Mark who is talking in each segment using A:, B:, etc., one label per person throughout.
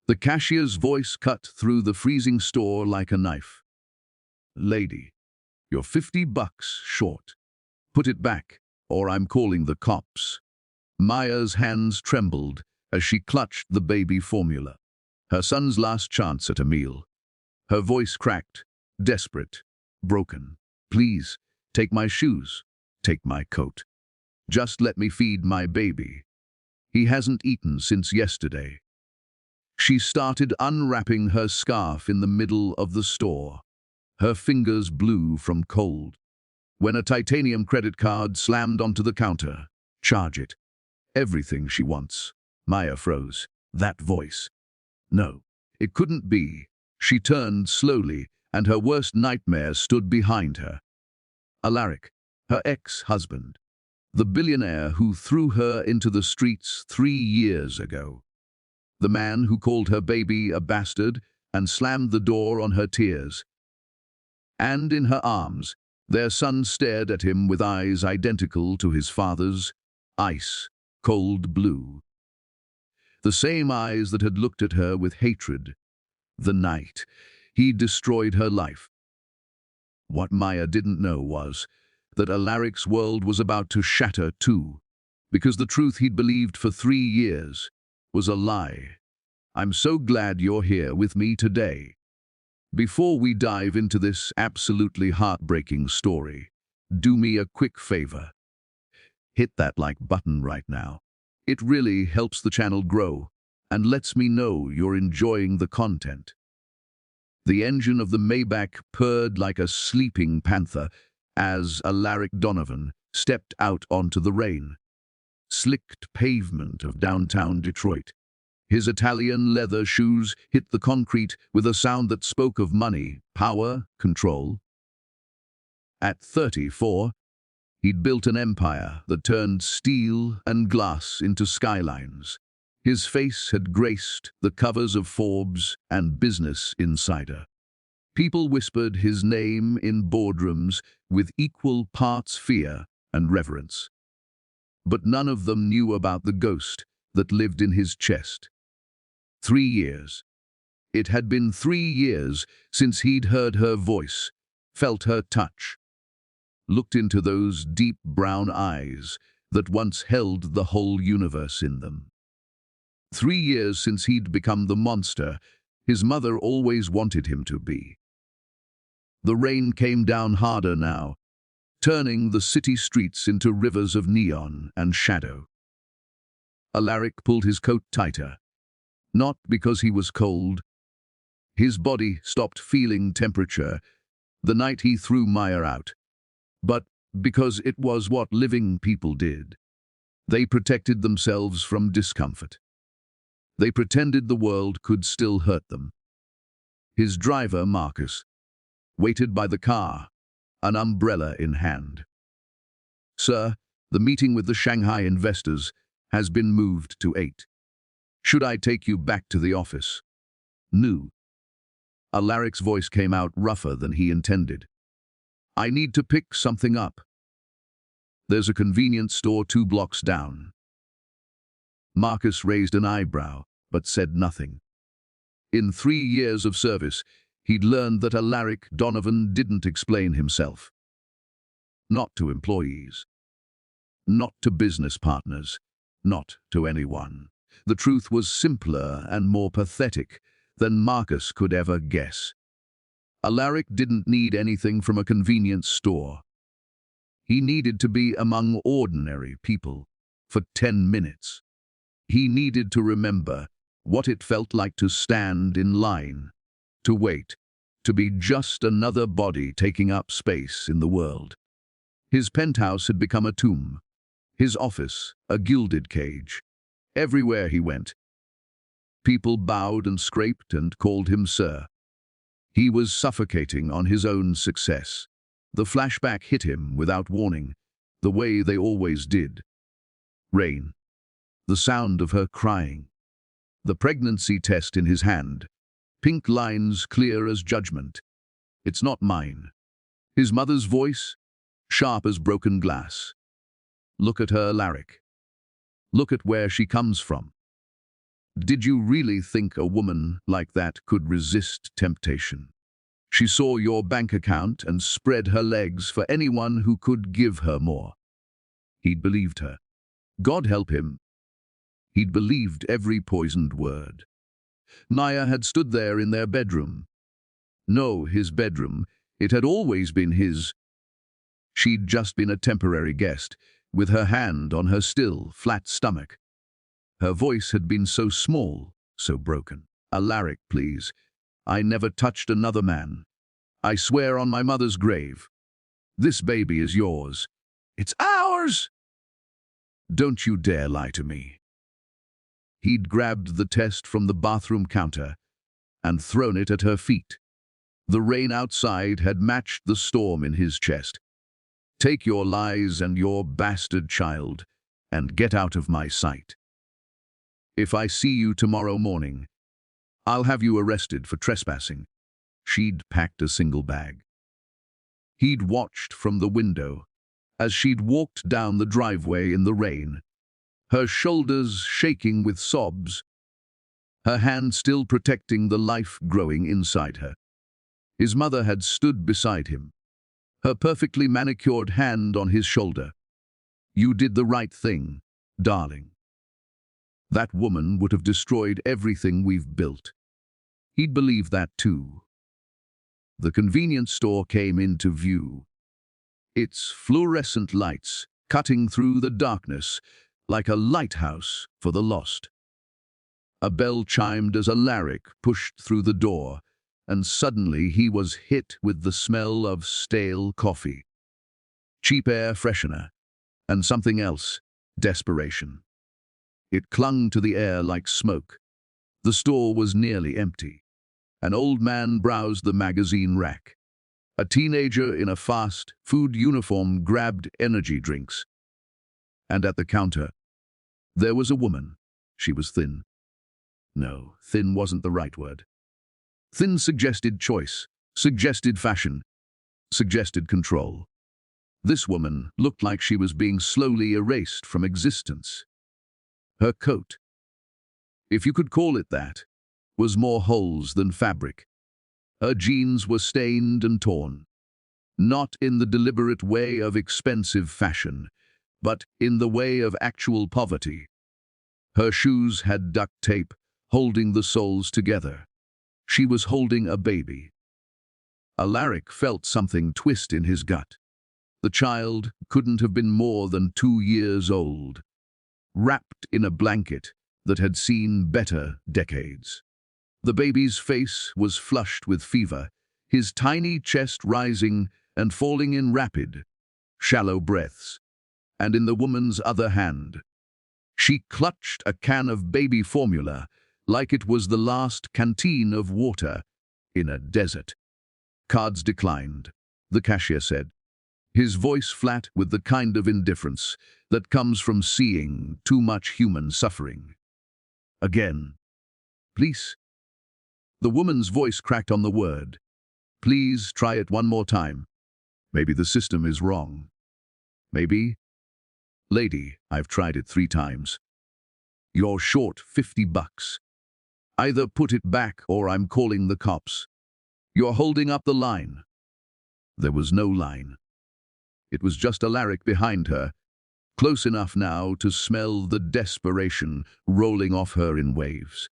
A: The cashier's voice cut through the freezing store like a knife. "Lady, you're $50 short. Put it back, or I'm calling the cops." Maya's hands trembled as she clutched the baby formula, her son's last chance at a meal. Her voice cracked, desperate, broken. "Please, take my shoes, take my coat. Just let me feed my baby. He hasn't eaten since yesterday." She started unwrapping her scarf in the middle of the store, her fingers blue from cold. When a titanium credit card slammed onto the counter, "Charge it. Everything she wants." Maya froze. That voice. No, it couldn't be. She turned slowly, and her worst nightmare stood behind her. Alaric, her ex-husband, the billionaire who threw her into the streets 3 years ago. The man who called her baby a bastard and slammed the door on her tears. And in her arms, their son stared at him with eyes identical to his father's, ice, cold blue. The same eyes that had looked at her with hatred the night he destroyed her life. What Maya didn't know was that Alaric's world was about to shatter too, because the truth he'd believed for 3 years was a lie. I'm so glad you're here with me today. Before we dive into this absolutely heartbreaking story, do me a quick favor. Hit that like button right now. It really helps the channel grow and lets me know you're enjoying the content. The engine of the Maybach purred like a sleeping panther as Alaric Donovan stepped out onto the rain. Slicked pavement of downtown Detroit. His Italian leather shoes hit the concrete with a sound that spoke of money, power, control. At 34, he'd built an empire that turned steel and glass into skylines. His face had graced the covers of Forbes and Business Insider. People whispered his name in boardrooms with equal parts fear and reverence. But none of them knew about the ghost that lived in his chest. 3 years. It had been 3 years since he'd heard her voice, felt her touch, looked into those deep brown eyes that once held the whole universe in them. 3 years since he'd become the monster his mother always wanted him to be. The rain came down harder now, turning the city streets into rivers of neon and shadow. Alaric pulled his coat tighter, not because he was cold. His body stopped feeling temperature the night he threw Maya out, but because it was what living people did. They protected themselves from discomfort. They pretended the world could still hurt them. His driver, Marcus, waited by the car, an umbrella in hand. "Sir, the meeting with the Shanghai investors has been moved to 8. Should I take you back to the office?" "No." Alaric's voice came out rougher than he intended. "I need to pick something up. There's a convenience store 2 blocks down." Marcus raised an eyebrow, but said nothing. In 3 years of service, he'd learned that Alaric Donovan didn't explain himself. Not to employees. Not to business partners. Not to anyone. The truth was simpler and more pathetic than Marcus could ever guess. Alaric didn't need anything from a convenience store. He needed to be among ordinary people for 10 minutes. He needed to remember what it felt like to stand in line, to wait, to be just another body taking up space in the world. His penthouse had become a tomb, his office a gilded cage. Everywhere he went, people bowed and scraped and called him sir. He was suffocating on his own success. The flashback hit him without warning, the way they always did. Rain. The sound of her crying. The pregnancy test in his hand. Pink lines clear as judgment. "It's not mine." His mother's voice, sharp as broken glass. "Look at her, Alaric. Look at where she comes from. Did you really think a woman like that could resist temptation? She saw your bank account and spread her legs for anyone who could give her more. He'd believed her. God help him. He'd believed every poisoned word. Naya had stood there in their bedroom. No, his bedroom. It had always been his. She'd just been a temporary guest, with her hand on her still, flat stomach. Her voice had been so small, so broken. Alaric, please. I never touched another man. I swear on my mother's grave. This baby is yours. It's ours! Don't you dare lie to me. He'd grabbed the test from the bathroom counter and thrown it at her feet. The rain outside had matched the storm in his chest. Take your lies and your bastard child and get out of my sight. If I see you tomorrow morning, I'll have you arrested for trespassing. She'd packed a single bag. He'd watched from the window as she'd walked down the driveway in the rain, her shoulders shaking with sobs, her hand still protecting the life growing inside her. His mother had stood beside him, her perfectly manicured hand on his shoulder. You did the right thing, darling. That woman would have destroyed everything we've built. He'd believe that too. The convenience store came into view, its fluorescent lights cutting through the darkness like a lighthouse for the lost. A bell chimed as Alaric pushed through the door, and suddenly he was hit with the smell of stale coffee, cheap air freshener, and something else, desperation. It clung to the air like smoke. The store was nearly empty. An old man browsed the magazine rack. A teenager in a fast food uniform grabbed energy drinks. And at the counter, there was a woman. She was thin. No, thin wasn't the right word. Thin suggested choice, suggested fashion, suggested control. This woman looked like she was being slowly erased from existence. Her coat, if you could call it that, was more holes than fabric. Her jeans were stained and torn, not in the deliberate way of expensive fashion, but in the way of actual poverty. Her shoes had duct tape holding the soles together. She was holding a baby. Alaric felt something twist in his gut. The child couldn't have been more than 2 years old, wrapped in a blanket that had seen better decades. The baby's face was flushed with fever, his tiny chest rising and falling in rapid, shallow breaths. And in the woman's other hand, she clutched a can of baby formula like it was the last canteen of water in a desert. Cards declined, the cashier said, his voice flat with the kind of indifference that comes from seeing too much human suffering. Again. Please. The woman's voice cracked on the word. Please try it one more time. Maybe the system is wrong. Maybe. Lady, I've tried it 3 times. You're short $50. Either put it back or I'm calling the cops. You're holding up the line. There was no line. It was just Alaric behind her, close enough now to smell the desperation rolling off her in waves.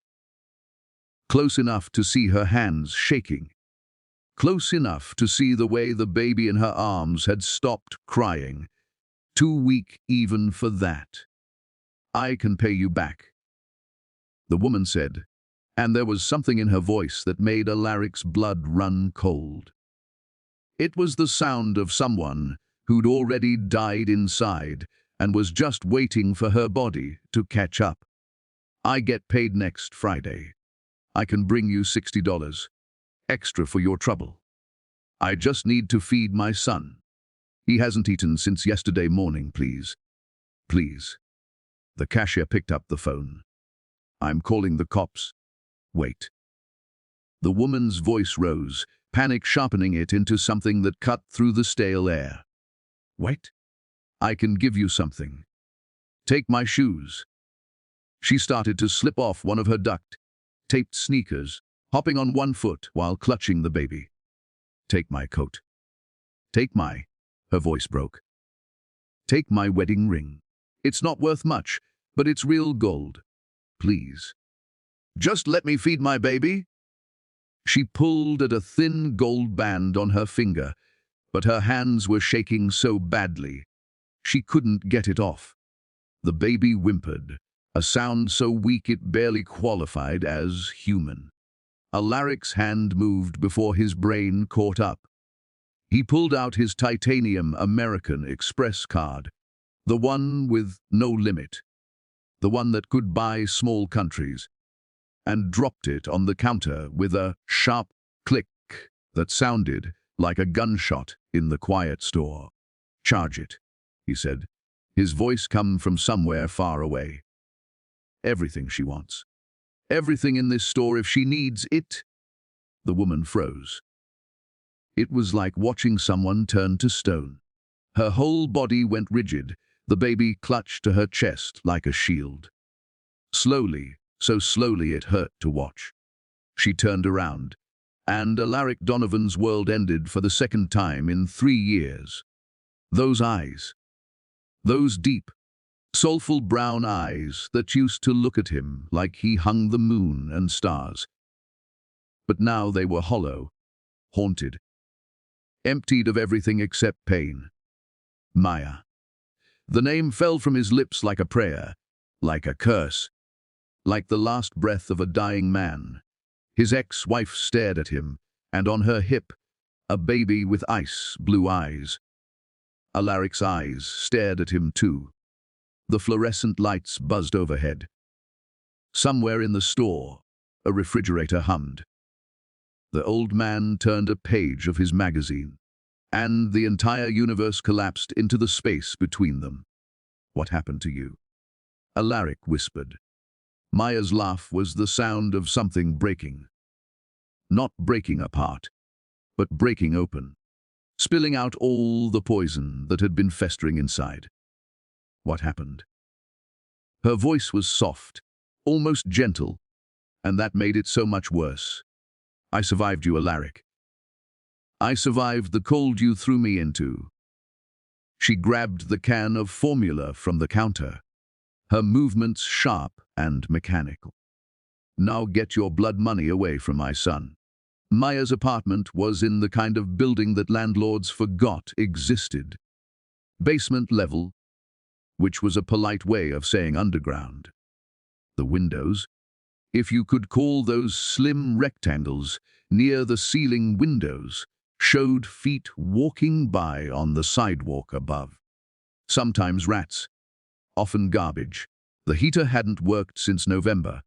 A: Close enough to see her hands shaking. Close enough to see the way the baby in her arms had stopped crying. Too weak even for that. I can pay you back, the woman said, and there was something in her voice that made Alaric's blood run cold. It was the sound of someone who'd already died inside and was just waiting for her body to catch up. I get paid next Friday. I can bring you $60 extra for your trouble. I just need to feed my son. He hasn't eaten since yesterday morning, please. Please. The cashier picked up the phone. I'm calling the cops. Wait. The woman's voice rose, panic sharpening it into something that cut through the stale air. Wait. I can give you something. Take my shoes. She started to slip off one of her duct-taped sneakers, hopping on one foot while clutching the baby. "Take my coat. Take my—" her voice broke. "Take my wedding ring. It's not worth much, but it's real gold. Please. Just let me feed my baby." She pulled at a thin gold band on her finger, but her hands were shaking so badly she couldn't get it off. The baby whimpered, a sound so weak it barely qualified as human. Alaric's hand moved before his brain caught up. He pulled out his titanium American Express card, the one with no limit, the one that could buy small countries, and dropped it on the counter with a sharp click that sounded like a gunshot in the quiet store. "Charge it," he said, his voice come from somewhere far away. "Everything she wants. Everything in this store if she needs it." The woman froze. It was like watching someone turn to stone. Her whole body went rigid, the baby clutched to her chest like a shield. Slowly, so slowly it hurt to watch. She turned around, and Alaric Donovan's world ended for the second time in 3 years. Those eyes, those deep, soulful brown eyes that used to look at him like he hung the moon and stars. But now they were hollow, haunted, emptied of everything except pain. Maya. The name fell from his lips like a prayer, like a curse, like the last breath of a dying man. His ex-wife stared at him, and on her hip, a baby with ice blue eyes. Alaric's eyes stared at him too. The fluorescent lights buzzed overhead. Somewhere in the store, a refrigerator hummed. The old man turned a page of his magazine, and the entire universe collapsed into the space between them. "What happened to you?" Alaric whispered. Maya's laugh was the sound of something breaking. Not breaking apart, but breaking open, spilling out all the poison that had been festering inside. "What happened?" Her voice was soft, almost gentle, and that made it so much worse. "I survived you, Alaric. I survived the cold you threw me into." She grabbed the can of formula from the counter, her movements sharp and mechanical. "Now get your blood money away from my son." Maya's apartment was in the kind of building that landlords forgot existed. Basement level, which was a polite way of saying underground. The windows, if you could call those slim rectangles near the ceiling windows, showed feet walking by on the sidewalk above. Sometimes rats, often garbage. The heater hadn't worked since November.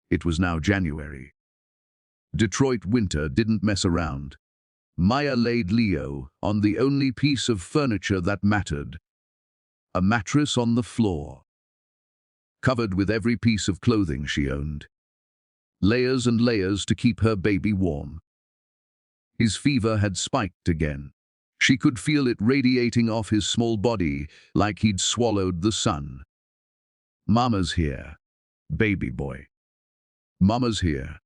A: It was now January. Detroit winter didn't mess around. Maya laid Leo on the only piece of furniture that mattered, a mattress on the floor, covered with every piece of clothing she owned. Layers and layers to keep her baby warm. His fever had spiked again. She could feel it radiating off his small body like he'd swallowed the sun. "Mama's here, baby boy. Mama's here."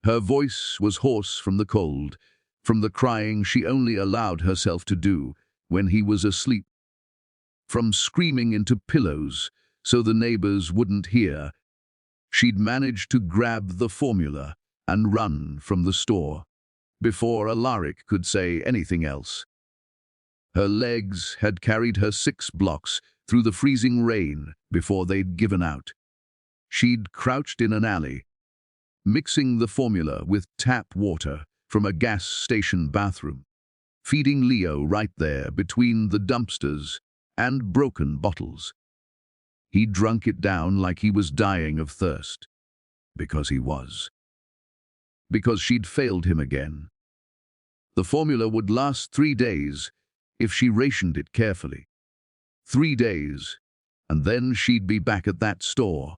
A: Her voice was hoarse from the cold, from the crying she only allowed herself to do when he was asleep, from screaming into pillows so the neighbors wouldn't hear. She'd managed to grab the formula and run from the store before Alaric could say anything else. Her legs had carried her 6 blocks through the freezing rain before they'd given out. She'd crouched in an alley, mixing the formula with tap water from a gas station bathroom, feeding Leo right there between the dumpsters and broken bottles. He drunk it down like he was dying of thirst. Because he was. Because she'd failed him again. The formula would last 3 days if she rationed it carefully. 3 days, and then she'd be back at that store,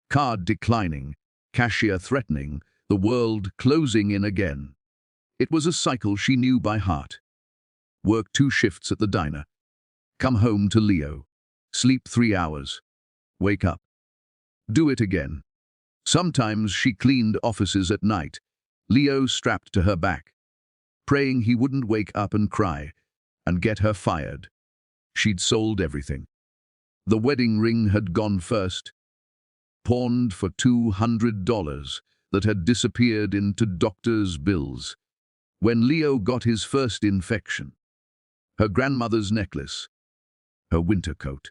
A: card declining, cashier threatening, the world closing in again. It was a cycle she knew by heart. Work 2 shifts at the diner, come home to Leo, sleep 3 hours, wake up, Do it again. Sometimes she cleaned offices at night, Leo strapped to her back, praying he wouldn't wake up and cry and get her fired. She'd sold everything. The wedding ring had gone first, pawned for $200 that had disappeared into doctor's bills. When Leo got his first infection, her grandmother's necklace, her winter coat,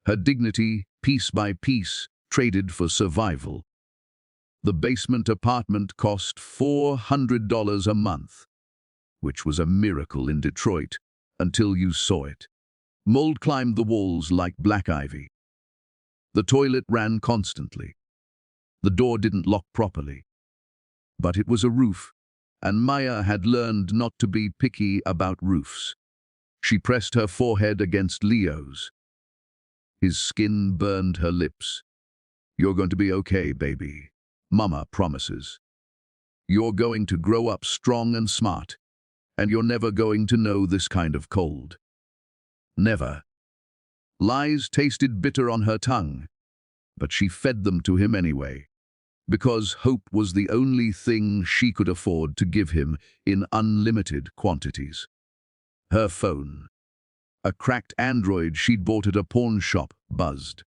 A: her dignity, piece by piece, traded for survival. The basement apartment cost $400 a month, which was a miracle in Detroit until you saw it. Mold climbed the walls like black ivy. The toilet ran constantly. The door didn't lock properly. But it was a roof, and Maya had learned not to be picky about roofs. She pressed her forehead against Leo's. His skin burned her lips. "You're going to be okay, baby. Mama promises. You're going to grow up strong and smart, and you're never going to know this kind of cold. Never." Lies tasted bitter on her tongue, but she fed them to him anyway, because hope was the only thing she could afford to give him in unlimited quantities. Her phone, a cracked Android she'd bought at a pawn shop, buzzed.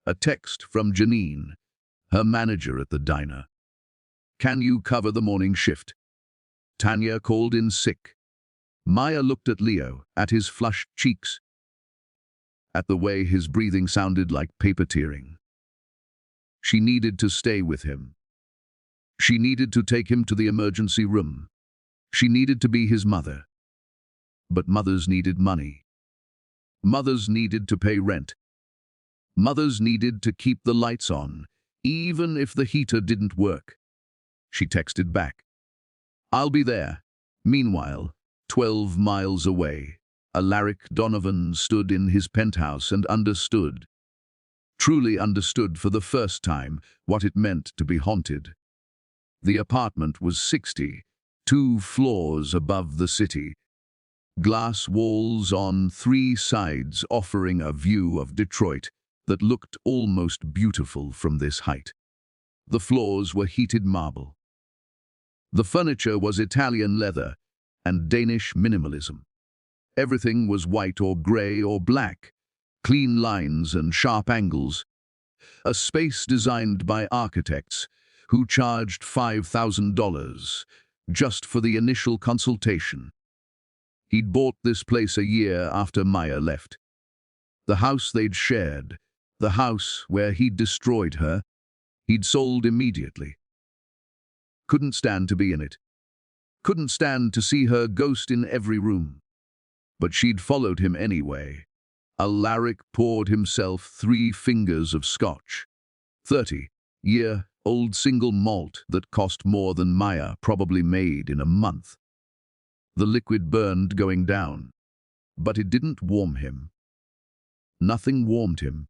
A: A text from Janine, her manager at the diner. "Can you cover the morning shift?" Tanya called in sick. Maya looked at Leo, at his flushed cheeks, at the way his breathing sounded like paper tearing. She needed to stay with him. She needed to take him to the emergency room. She needed to be his mother. But mothers needed money. Mothers needed to pay rent. Mothers needed to keep the lights on, even if the heater didn't work. She texted back, "I'll be there." Meanwhile, 12 miles away, Alaric Donovan stood in his penthouse and understood, truly understood for the first time, what it meant to be haunted. The apartment was 62 floors above the city, glass walls on 3 sides offering a view of Detroit that looked almost beautiful from this height. The floors were heated marble. The furniture was Italian leather and Danish minimalism. Everything was white or grey or black, clean lines and sharp angles. A space designed by architects who charged $5,000 just for the initial consultation. He'd bought this place a year after Maya left. The house they'd shared, the house where he'd destroyed her, he'd sold immediately. Couldn't stand to be in it. Couldn't stand to see her ghost in every room. But she'd followed him anyway. Alaric poured himself 3 fingers of scotch. 30-year-old single malt that cost more than Maya probably made in a month. The liquid burned going down, but it didn't warm him. Nothing warmed him.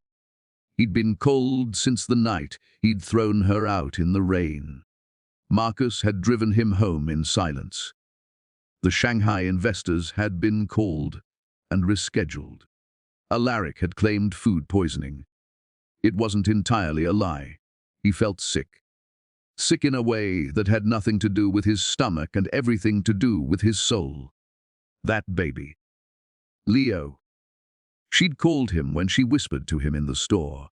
A: He'd been cold since the night he'd thrown her out in the rain. Marcus had driven him home in silence. The Shanghai investors had been called and rescheduled. Alaric had claimed food poisoning. It wasn't entirely a lie. He felt sick. Sick in a way that had nothing to do with his stomach and everything to do with his soul. That baby. Leo. She'd called him when she whispered to him in the store.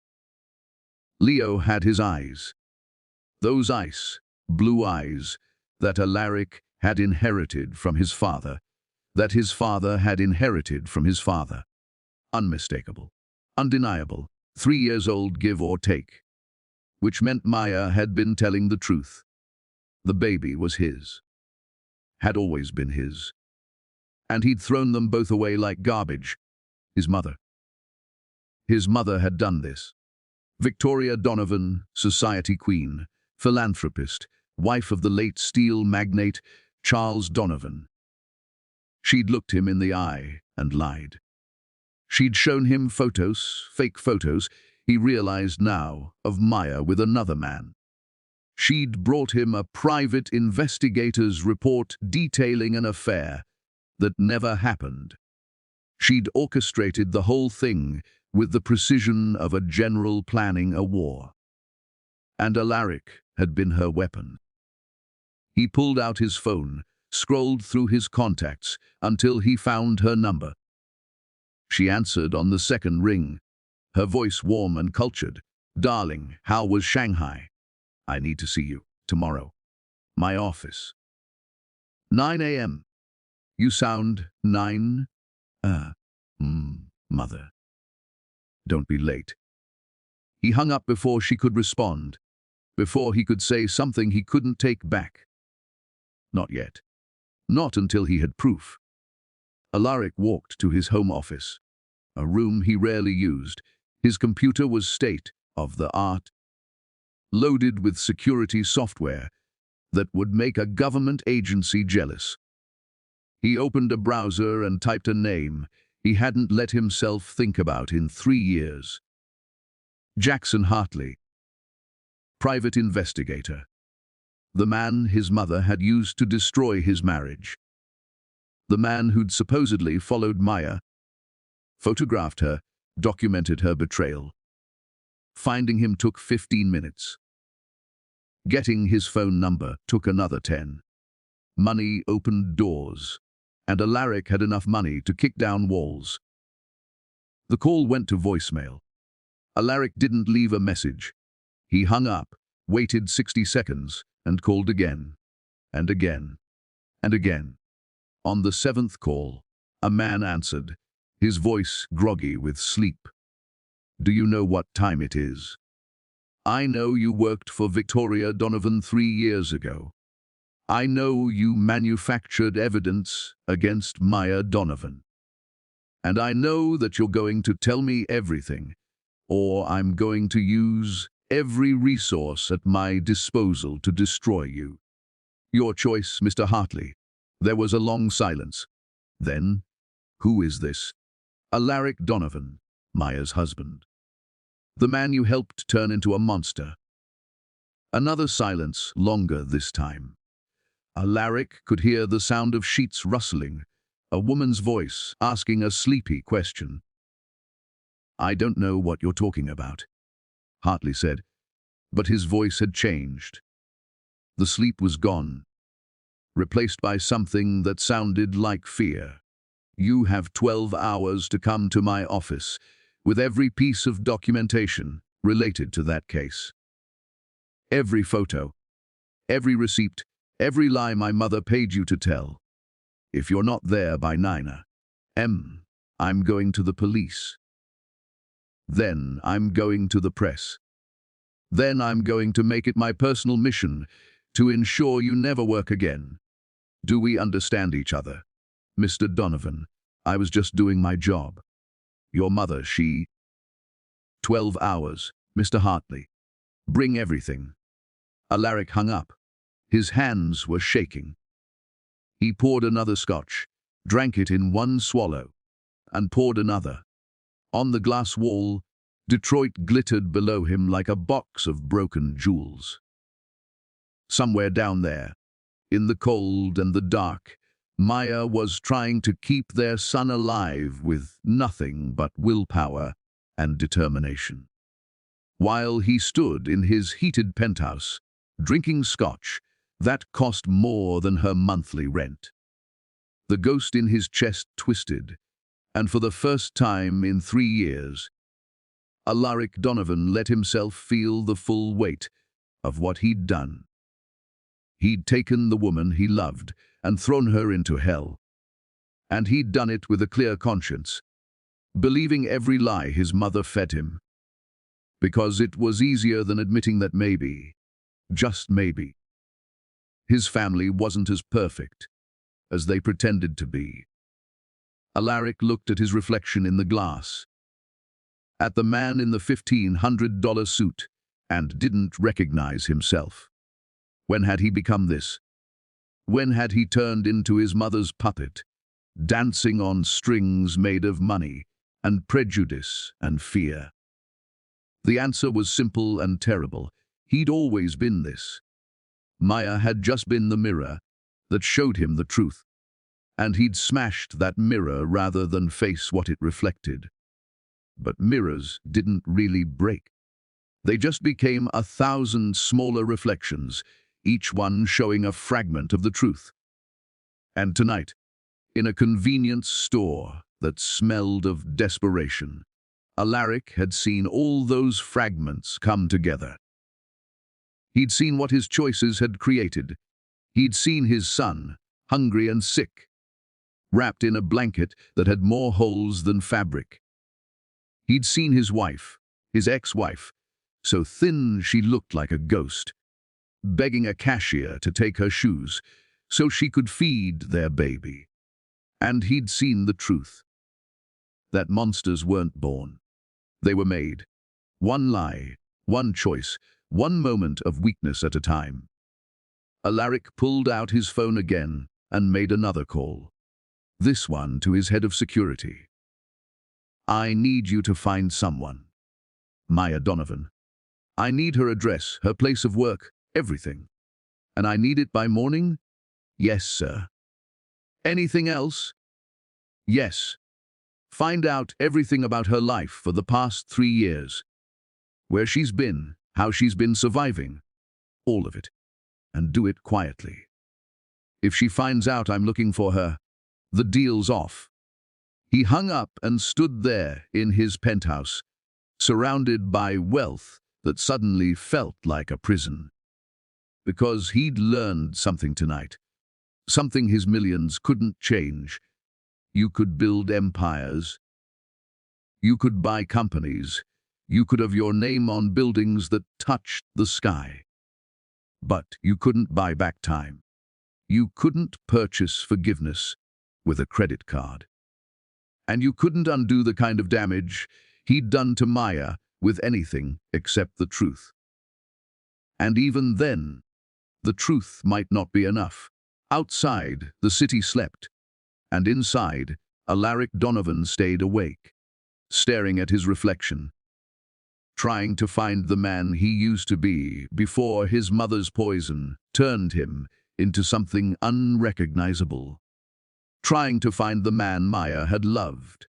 A: Leo had his eyes. Those ice blue eyes that Alaric had inherited from his father, that his father had inherited from his father. Unmistakable, undeniable, 3 years old give or take. Which meant Maya had been telling the truth. The baby was his. Had always been his. And he'd thrown them both away like garbage. His mother. His mother had done this. Victoria Donovan, society queen, philanthropist, wife of the late steel magnate Charles Donovan. She'd looked him in the eye and lied. She'd shown him photos, fake photos, he realized now, of Maya with another man. She'd brought him a private investigator's report detailing an affair that never happened. She'd orchestrated the whole thing with the precision of a general planning a war. And Alaric had been her weapon. He pulled out his phone, scrolled through his contacts until he found her number. She answered on the second ring, her voice warm and cultured. "Darling, how was Shanghai? I need to see you, tomorrow. My office. 9 a.m. You sound 9? Mother. Don't be late." He hung up before she could respond, before he could say something he couldn't take back. Not yet. Not until he had proof. Alaric walked to his home office, a room he rarely used. His computer was state-of-the-art, loaded with security software that would make a government agency jealous. He opened a browser and typed a name he hadn't let himself think about in 3 years. Jackson Hartley, private investigator. The man his mother had used to destroy his marriage. The man who'd supposedly followed Maya, photographed her, documented her betrayal. Finding him took 15 minutes. Getting his phone number took another 10. Money opened doors, and Alaric had enough money to kick down walls. The call went to voicemail. Alaric didn't leave a message. He hung up, waited 60 seconds, and called again, and again, and again. On the 7th call, a man answered, his voice groggy with sleep. "Do you know what time it is? I know you worked for Victoria Donovan 3 years ago. I know you manufactured evidence against Maya Donovan. And I know that you're going to tell me everything, or I'm going to use every resource at my disposal to destroy you. Your choice, Mr. Hartley." There was a long silence. Then, "Who is this?" "Alaric Donovan, Maya's husband. The man you helped turn into a monster." Another silence, longer this time. Alaric could hear the sound of sheets rustling, a woman's voice asking a sleepy question. "I don't know what you're talking about," Hartley said, but his voice had changed. The sleep was gone, replaced by something that sounded like fear. "You have 12 hours to come to my office with every piece of documentation related to that case. Every photo, every receipt, every lie my mother paid you to tell. If you're not there by 9 a.m., I'm going to the police. Then I'm going to the press. Then I'm going to make it my personal mission to ensure you never work again. Do we understand each other? Mr. Donovan, I was just doing my job. Your mother, she..." 12 hours, Mr. Hartley. Bring everything." Alaric hung up. His hands were shaking. He poured another scotch, drank it in one swallow, and poured another. On the glass wall, Detroit glittered below him like a box of broken jewels. Somewhere down there, in the cold and the dark, Maya was trying to keep their son alive with nothing but willpower and determination. While he stood in his heated penthouse, drinking scotch that cost more than her monthly rent. The ghost in his chest twisted, and for the first time in 3 years, Alaric Donovan let himself feel the full weight of what he'd done. He'd taken the woman he loved and thrown her into hell. And he'd done it with a clear conscience, believing every lie his mother fed him. Because it was easier than admitting that maybe, just maybe, his family wasn't as perfect as they pretended to be. Alaric looked at his reflection in the glass, at the man in the $1,500 suit, and didn't recognize himself. When had he become this? When had he turned into his mother's puppet, dancing on strings made of money and prejudice and fear? The answer was simple and terrible. He'd always been this. Maya had just been the mirror that showed him the truth, and he'd smashed that mirror rather than face what it reflected. But mirrors didn't really break. They just became 1,000 smaller reflections, each one showing a fragment of the truth. And tonight, in a convenience store that smelled of desperation, Alaric had seen all those fragments come together. He'd seen what his choices had created. He'd seen his son, hungry and sick, wrapped in a blanket that had more holes than fabric. He'd seen his wife, his ex-wife, so thin she looked like a ghost, begging a cashier to take her shoes so she could feed their baby. And he'd seen the truth, that monsters weren't born. They were made. One lie, one choice, one moment of weakness at a time. Alaric pulled out his phone again and made another call, this one to his head of security. "I need you to find someone. Maya Donovan. I need her address, her place of work, everything. And I need it by morning?" "Yes, sir." "Anything else?" "Yes. Find out everything about her life for the past 3 years. Where she's been, how she's been surviving. All of it. And do it quietly. If she finds out I'm looking for her, the deal's off." He hung up and stood there in his penthouse, surrounded by wealth that suddenly felt like a prison. Because he'd learned something tonight, something his millions couldn't change. You could build empires. You could buy companies. You could have your name on buildings that touched the sky. But you couldn't buy back time. You couldn't purchase forgiveness with a credit card. And you couldn't undo the kind of damage he'd done to Maya with anything except the truth. And even then, the truth might not be enough. Outside, the city slept, and inside, Alaric Donovan stayed awake, staring at his reflection, trying to find the man he used to be before his mother's poison turned him into something unrecognizable, trying to find the man Maya had loved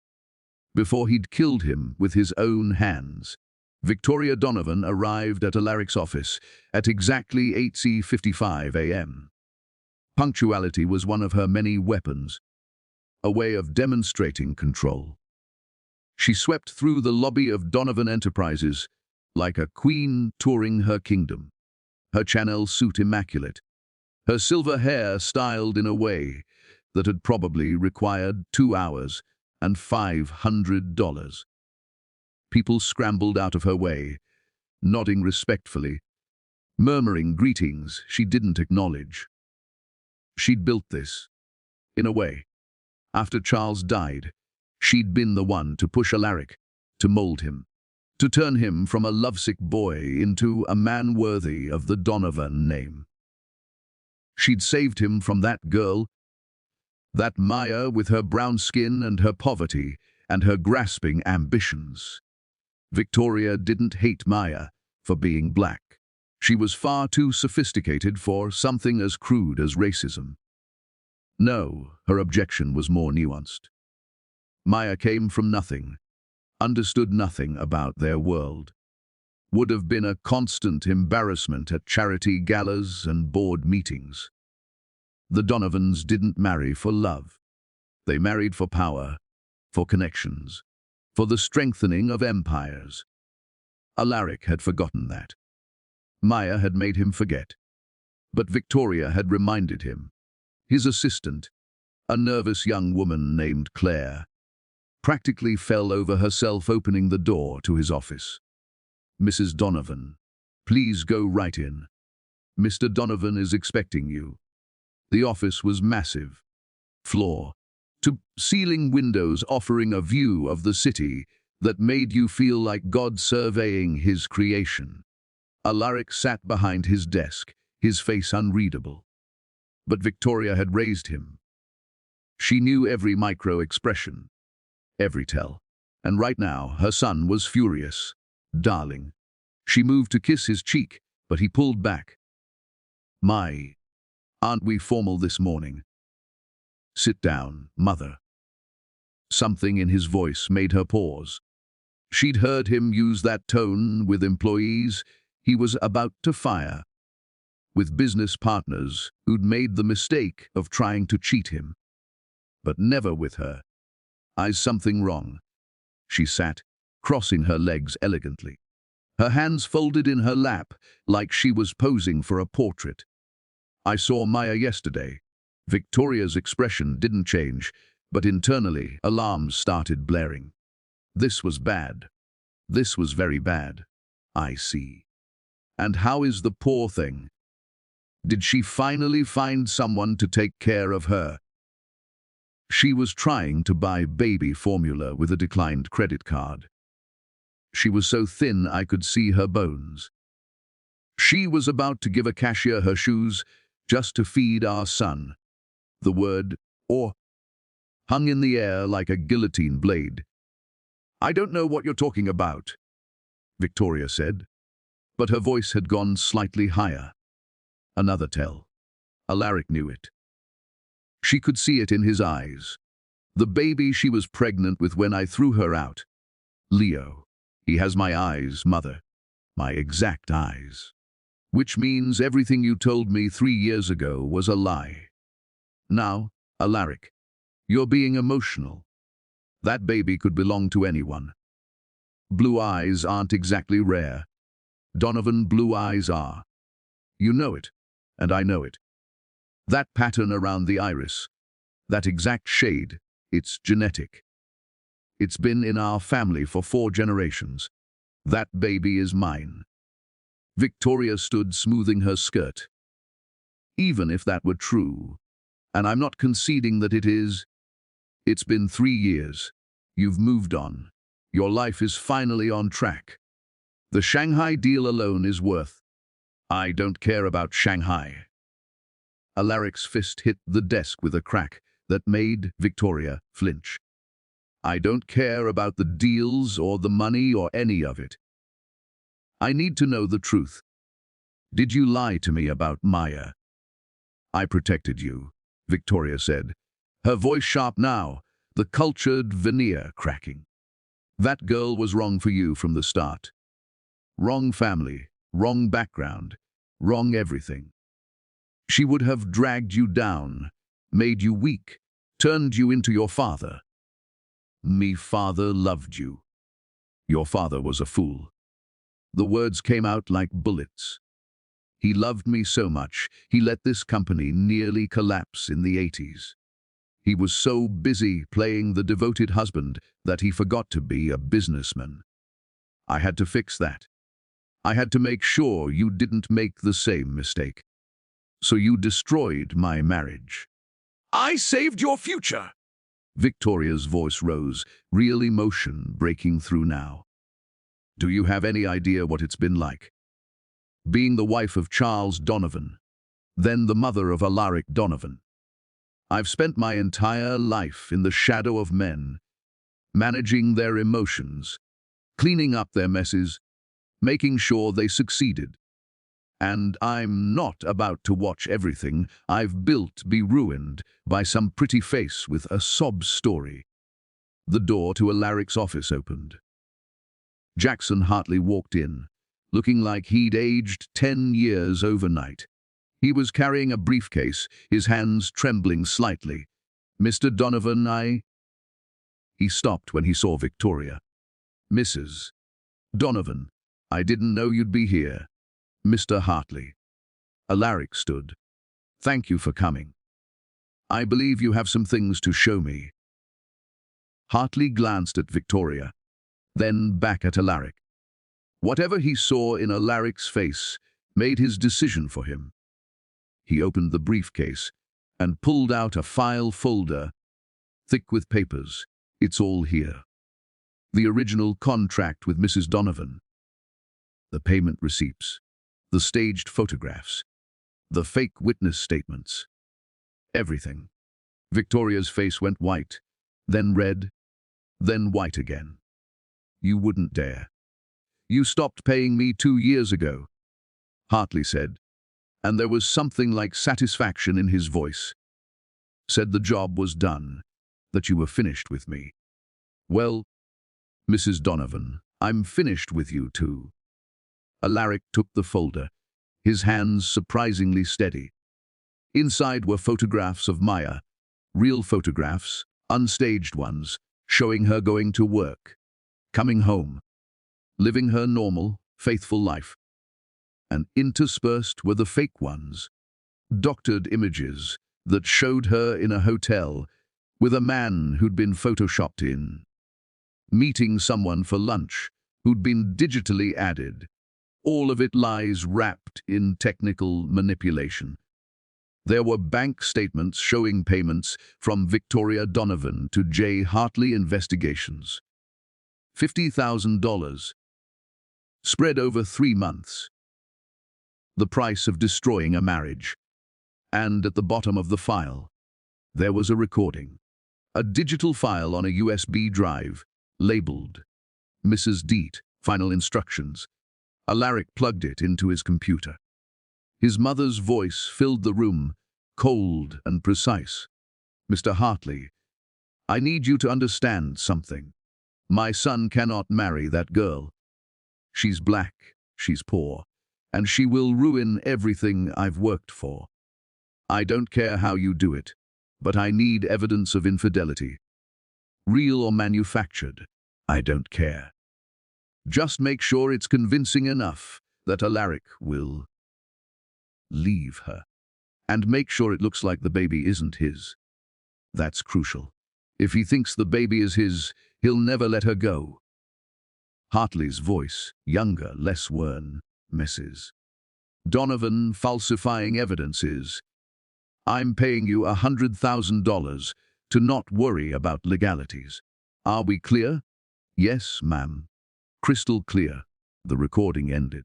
A: before he'd killed him with his own hands. Victoria Donovan arrived at Alaric's office at exactly 8:55 a.m. Punctuality was one of her many weapons, a way of demonstrating control. She swept through the lobby of Donovan Enterprises like a queen touring her kingdom, her Chanel suit immaculate, her silver hair styled in a way that had probably required 2 hours and $500. People scrambled out of her way, nodding respectfully, murmuring greetings she didn't acknowledge. She'd built this, in a way. After Charles died, she'd been the one to push Alaric, to mold him, to turn him from a lovesick boy into a man worthy of the Donovan name. She'd saved him from that girl, that Maya with her brown skin and her poverty and her grasping ambitions. Victoria didn't hate Maya for being black. She was far too sophisticated for something as crude as racism. No, her objection was more nuanced. Maya came from nothing, understood nothing about their world, would have been a constant embarrassment at charity galas and board meetings. The Donovans didn't marry for love. They married for power, for connections, for the strengthening of empires. Alaric had forgotten that. Maya had made him forget. But Victoria had reminded him. His assistant, a nervous young woman named Claire, practically fell over herself opening the door to his office. "Mrs. Donovan, please go right in. Mr. Donovan is expecting you." The office was massive, floor-to-ceiling windows offering a view of the city that made you feel like God surveying his creation. Alaric sat behind his desk, his face unreadable. But Victoria had raised him. She knew every micro-expression, every tell. And right now, her son was furious. "Darling." She moved to kiss his cheek, but he pulled back. Aren't we formal this morning?" "Sit down, mother." Something in his voice made her pause. She'd heard him use that tone with employees he was about to fire, with business partners who'd made the mistake of trying to cheat him. But never with her. "Is something wrong?" She sat, crossing her legs elegantly, her hands folded in her lap like she was posing for a portrait. "I saw Maya yesterday." Victoria's expression didn't change, but internally alarms started blaring. This was bad. This was very bad. "I see. And how is the poor thing? Did she finally find someone to take care of her?" She was trying to buy baby formula with a declined credit card. She was so thin I could see her bones. She was about to give a cashier her shoes just to feed our son. The word "or" hung in the air like a guillotine blade. "I don't know what you're talking about," Victoria said, but her voice had gone slightly higher. Another tell. Alaric knew it. She could see it in his eyes. "The baby she was pregnant with when I threw her out. Leo. He has my eyes, Mother. My exact eyes. Which means everything you told me 3 years ago was a lie. Now, Alaric, you're being emotional. That baby could belong to anyone. Blue eyes aren't exactly rare. Donovan blue eyes are. You know it, and I know it. That pattern around the iris, that exact shade, it's genetic. It's been in our family for 4 generations. That baby is mine." Victoria stood smoothing her skirt. "Even if that were true, and I'm not conceding that it is, it's been 3 years. You've moved on. Your life is finally on track. The Shanghai deal alone is worth—" "I don't care about Shanghai." Alaric's fist hit the desk with a crack that made Victoria flinch. "I don't care about the deals or the money or any of it. I need to know the truth. Did you lie to me about Maya?" "I protected you," Victoria said, her voice sharp now, the cultured veneer cracking. "That girl was wrong for you from the start. Wrong family, wrong background, wrong everything. She would have dragged you down, made you weak, turned you into your father. Me father loved you. Your father was a fool." The words came out like bullets. "He loved me so much, he let this company nearly collapse in the 80s. He was so busy playing the devoted husband that he forgot to be a businessman. I had to fix that. I had to make sure you didn't make the same mistake. So you destroyed my marriage." "I saved your future!" Victoria's voice rose, real emotion breaking through now. "Do you have any idea what it's been like? Being the wife of Charles Donovan, then the mother of Alaric Donovan. I've spent my entire life in the shadow of men, managing their emotions, cleaning up their messes, making sure they succeeded. And I'm not about to watch everything I've built be ruined by some pretty face with a sob story." The door to Alaric's office opened. Jackson Hartley walked in, looking like he'd aged 10 years overnight. He was carrying a briefcase, his hands trembling slightly. "Mr. Donovan, He stopped when he saw Victoria. "Mrs. Donovan, I didn't know you'd be here." "Mr. Hartley." Alaric stood. "Thank you for coming. I believe you have some things to show me." Hartley glanced at Victoria, then back at Alaric. Whatever he saw in Alaric's face made his decision for him. He opened the briefcase and pulled out a file folder, thick with papers. "It's all here. The original contract with Mrs. Donovan, the payment receipts, the staged photographs, the fake witness statements. Everything." Victoria's face went white, then red, then white again. "You wouldn't dare. You stopped paying me 2 years ago," Hartley said, and there was something like satisfaction in his voice. "Said the job was done, that you were finished with me. Well, Mrs. Donovan, I'm finished with you two. Alaric took the folder, his hands surprisingly steady. Inside were photographs of Maya, real photographs, unstaged ones, showing her going to work, coming home, living her normal, faithful life. And interspersed were the fake ones, doctored images that showed her in a hotel with a man who'd been photoshopped in, meeting someone for lunch who'd been digitally added. All of it lies wrapped in technical manipulation. There were bank statements showing payments from Victoria Donovan to J. Hartley Investigations. $50,000. Spread over 3 months. The price of destroying a marriage. And at the bottom of the file, there was a recording. A digital file on a USB drive, labeled Mrs. Deet, Final Instructions. Alaric plugged it into his computer. His mother's voice filled the room, cold and precise. Mr. Hartley, I need you to understand something. My son cannot marry that girl. She's black, she's poor, and she will ruin everything I've worked for. I don't care how you do it, but I need evidence of infidelity. Real or manufactured, I don't care. Just make sure it's convincing enough that Alaric will leave her. And make sure it looks like the baby isn't his. That's crucial. If he thinks the baby is his, he'll never let her go. Hartley's voice, younger, less worn, Mrs. Donovan, falsifying evidences. I'm paying you $100,000 to not worry about legalities. Are we clear? Yes, ma'am. Crystal clear. The recording ended.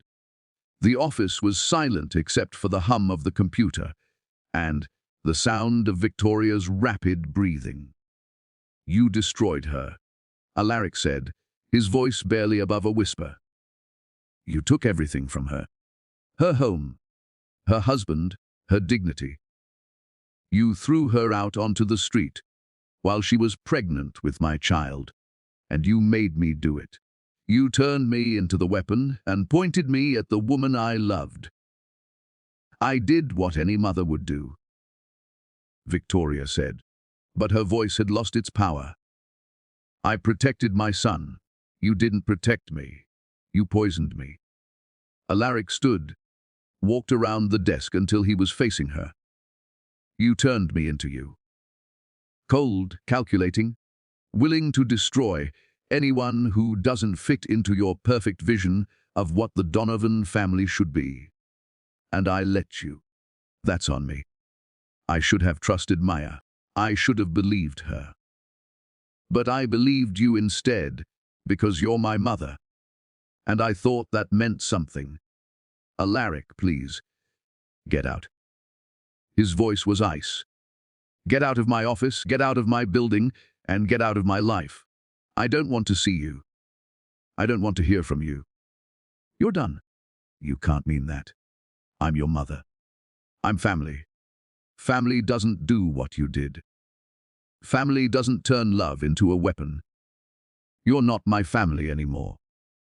A: The office was silent except for the hum of the computer and the sound of Victoria's rapid breathing. You destroyed her, Alaric said, his voice barely above a whisper. You took everything from her. Her home, her husband, her dignity. You threw her out onto the street while she was pregnant with my child, and you made me do it. You turned me into the weapon and pointed me at the woman I loved. I did what any mother would do, Victoria said, but her voice had lost its power. I protected my son. You didn't protect me. You poisoned me. Alaric stood, walked around the desk until he was facing her. You turned me into you. Cold, calculating, willing to destroy anyone who doesn't fit into your perfect vision of what the Donovan family should be. And I let you. That's on me. I should have trusted Maya. I should have believed her. But I believed you instead because you're my mother. And I thought that meant something. Alaric, please, get out. His voice was ice. Get out of my office, get out of my building, and get out of my life. I don't want to see you. I don't want to hear from you. You're done. You can't mean that. I'm your mother. I'm family. Family doesn't do what you did. Family doesn't turn love into a weapon. You're not my family anymore,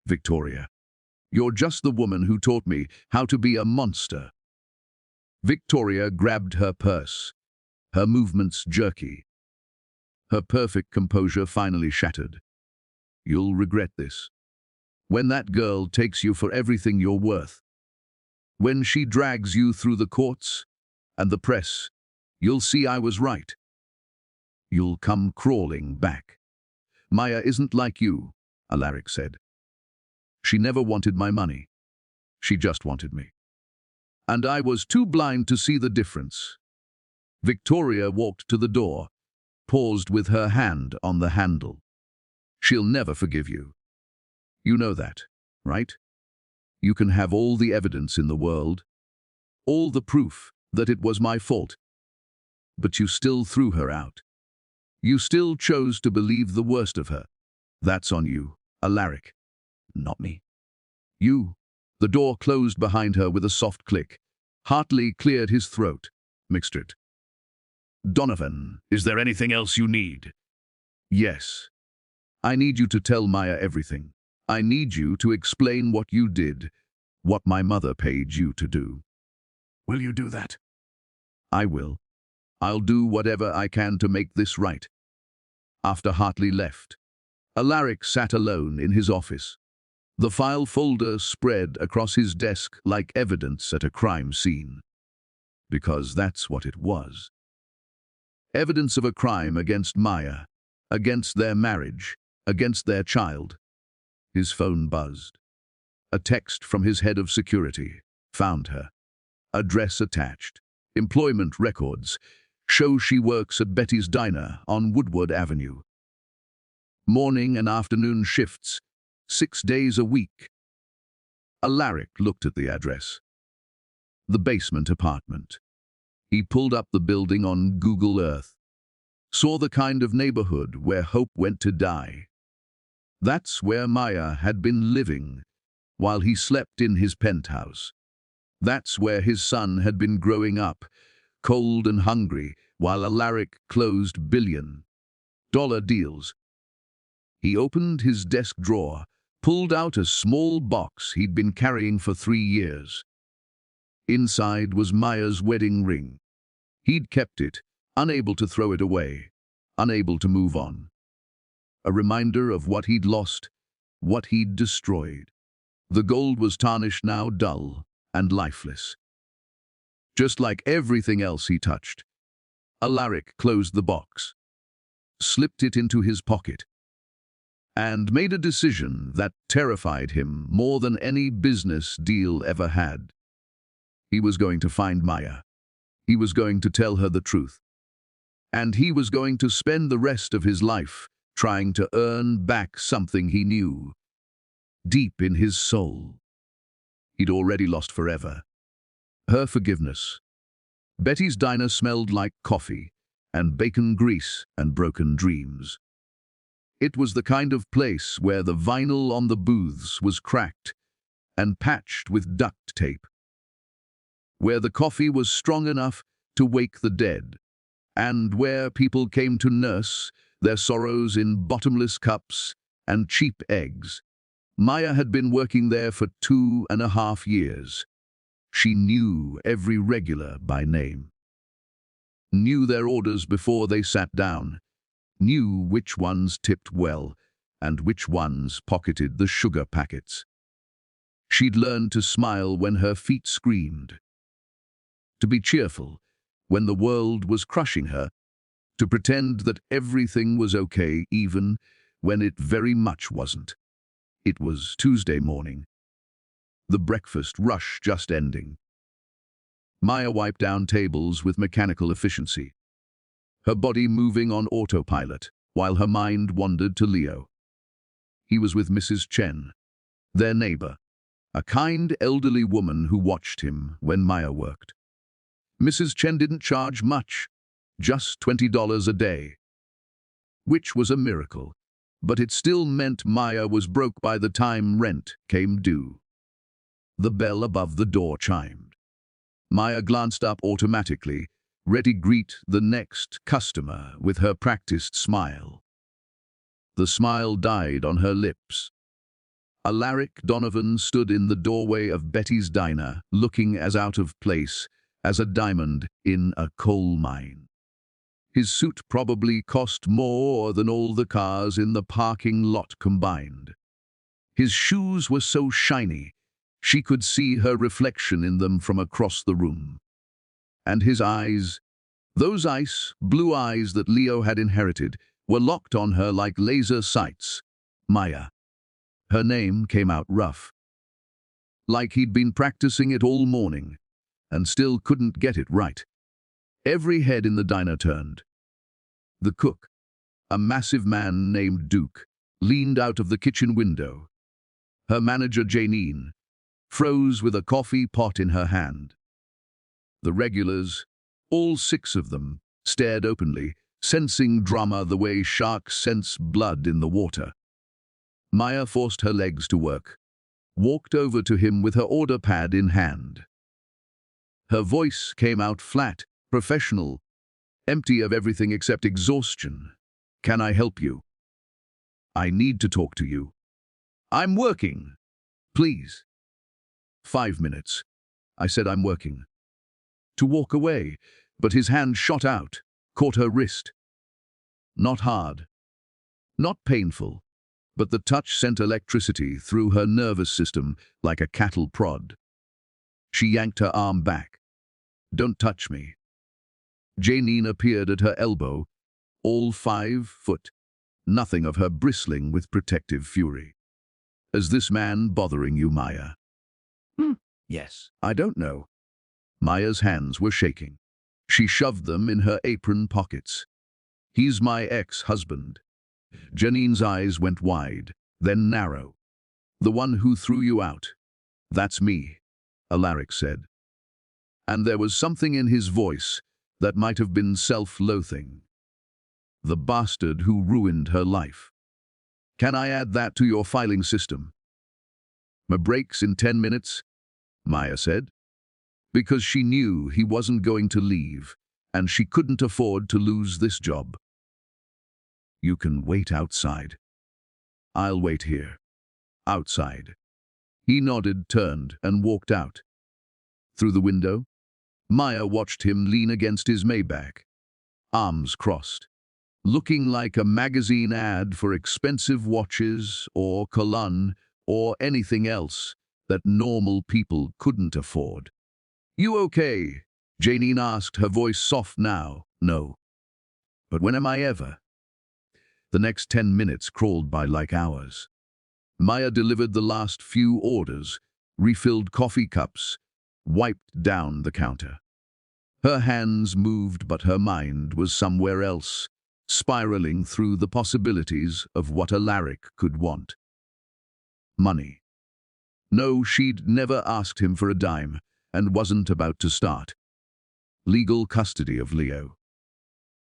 A: Victoria. You're just the woman who taught me how to be a monster. Victoria grabbed her purse, her movements jerky. Her perfect composure finally shattered. You'll regret this. When that girl takes you for everything you're worth, when she drags you through the courts and the press, you'll see I was right. You'll come crawling back. Maya isn't like you, Alaric said. She never wanted my money. She just wanted me. And I was too blind to see the difference. Victoria walked to the door, paused with her hand on the handle. She'll never forgive you. You know that, right? You can have all the evidence in the world, all the proof that it was my fault. But you still threw her out. You still chose to believe the worst of her. That's on you, Alaric, not me. You. The door closed behind her with a soft click. Hartley cleared his throat, mixed it. Donovan, is there anything else you need? Yes. I need you to tell Maya everything. I need you to explain what you did, what my mother paid you to do.
B: Will you do that?
A: I will. I'll do whatever I can to make this right. After Hartley left, Alaric sat alone in his office. The file folder spread across his desk like evidence at a crime scene. Because that's what it was. Evidence of a crime against Maya, against their marriage, against their child. His phone buzzed. A text from his head of security. Found her. Address attached. Employment records. Show she works at Betty's Diner on Woodward Avenue. Morning and afternoon shifts. 6 days a week. Alaric looked at the address. The basement apartment. He pulled up the building on Google Earth. Saw the kind of neighborhood where hope went to die. That's where Maya had been living while he slept in his penthouse. That's where his son had been growing up, cold and hungry, while Alaric closed billion-dollar deals. He opened his desk drawer, pulled out a small box he'd been carrying for 3 years. Inside was Maya's wedding ring. He'd kept it, unable to throw it away, unable to move on. A reminder of what he'd lost, what he'd destroyed. The gold was tarnished now, dull and lifeless. Just like everything else he touched. Alaric closed the box, slipped it into his pocket, and made a decision that terrified him more than any business deal ever had. He was going to find Maya. He was going to tell her the truth. And he was going to spend the rest of his life trying to earn back something he knew, deep in his soul, he'd already lost forever. Her forgiveness. Betty's Diner smelled like coffee and bacon grease and broken dreams. It was the kind of place where the vinyl on the booths was cracked and patched with duct tape, where the coffee was strong enough to wake the dead, and where people came to nurse their sorrows in bottomless cups and cheap eggs. Maya had been working there for 2.5 years. She knew every regular by name, knew their orders before they sat down, knew which ones tipped well and which ones pocketed the sugar packets. She'd learned to smile when her feet screamed, to be cheerful when the world was crushing her, to pretend that everything was okay even when it very much wasn't. It was Tuesday morning, the breakfast rush just ending. Maya wiped down tables with mechanical efficiency, her body moving on autopilot while her mind wandered to Leo. He was with Mrs. Chen, their neighbor, a kind elderly woman who watched him when Maya worked. Mrs. Chen didn't charge much, just $20 a day, which was a miracle, but it still meant Maya was broke by the time rent came due. The bell above the door chimed. Maya glanced up automatically, ready to greet the next customer with her practiced smile. The smile died on her lips. Alaric Donovan stood in the doorway of Betty's Diner, looking as out of place as a diamond in a coal mine. His suit probably cost more than all the cars in the parking lot combined. His shoes were so shiny, she could see her reflection in them from across the room. And his eyes, those ice blue eyes that Leo had inherited, were locked on her like laser sights. Maya. Her name came out rough, like he'd been practicing it all morning and still couldn't get it right. Every head in the diner turned. The cook, a massive man named Duke, leaned out of the kitchen window. Her manager, Janine, froze with a coffee pot in her hand. The regulars, all 6 of them, stared openly, sensing drama the way sharks sense blood in the water. Maya forced her legs to work, walked over to him with her order pad in hand. Her voice came out flat, professional, empty of everything except exhaustion. "Can I help you?" I need to talk to you. I'm working. Please. 5 minutes. I said I'm working. To walk away, but his hand shot out, caught her wrist. Not hard. Not painful, but the touch sent electricity through her nervous system like a cattle prod. She yanked her arm back. Don't touch me. Janine appeared at her elbow, all 5 foot, nothing of her bristling with protective fury. Is this man bothering you, Maya?
B: Yes.
A: I don't know. Maya's hands were shaking. She shoved them in her apron pockets. He's my ex-husband. Janine's eyes went wide, then narrow. The one who threw you out. That's me, Alaric said. And there was something in his voice that might have been self-loathing. The bastard who ruined her life. Can I add that to your filing system? My breaks in 10 minutes, Maya said, because she knew he wasn't going to leave, and she couldn't afford to lose this job. You can wait outside. I'll wait here. Outside. He nodded, turned, and walked out. Through the window, Maya watched him lean against his Maybach, arms crossed, looking like a magazine ad for expensive watches or cologne or anything else that normal people couldn't afford. You okay? Janine asked, her voice soft now. No. But when am I ever? The next 10 minutes crawled by like hours. Maya delivered the last few orders, refilled coffee cups, wiped down the counter. Her hands moved, but her mind was somewhere else, spiraling through the possibilities of what Alaric could want. Money. No, she'd never asked him for a dime, and wasn't about to start. Legal custody of Leo.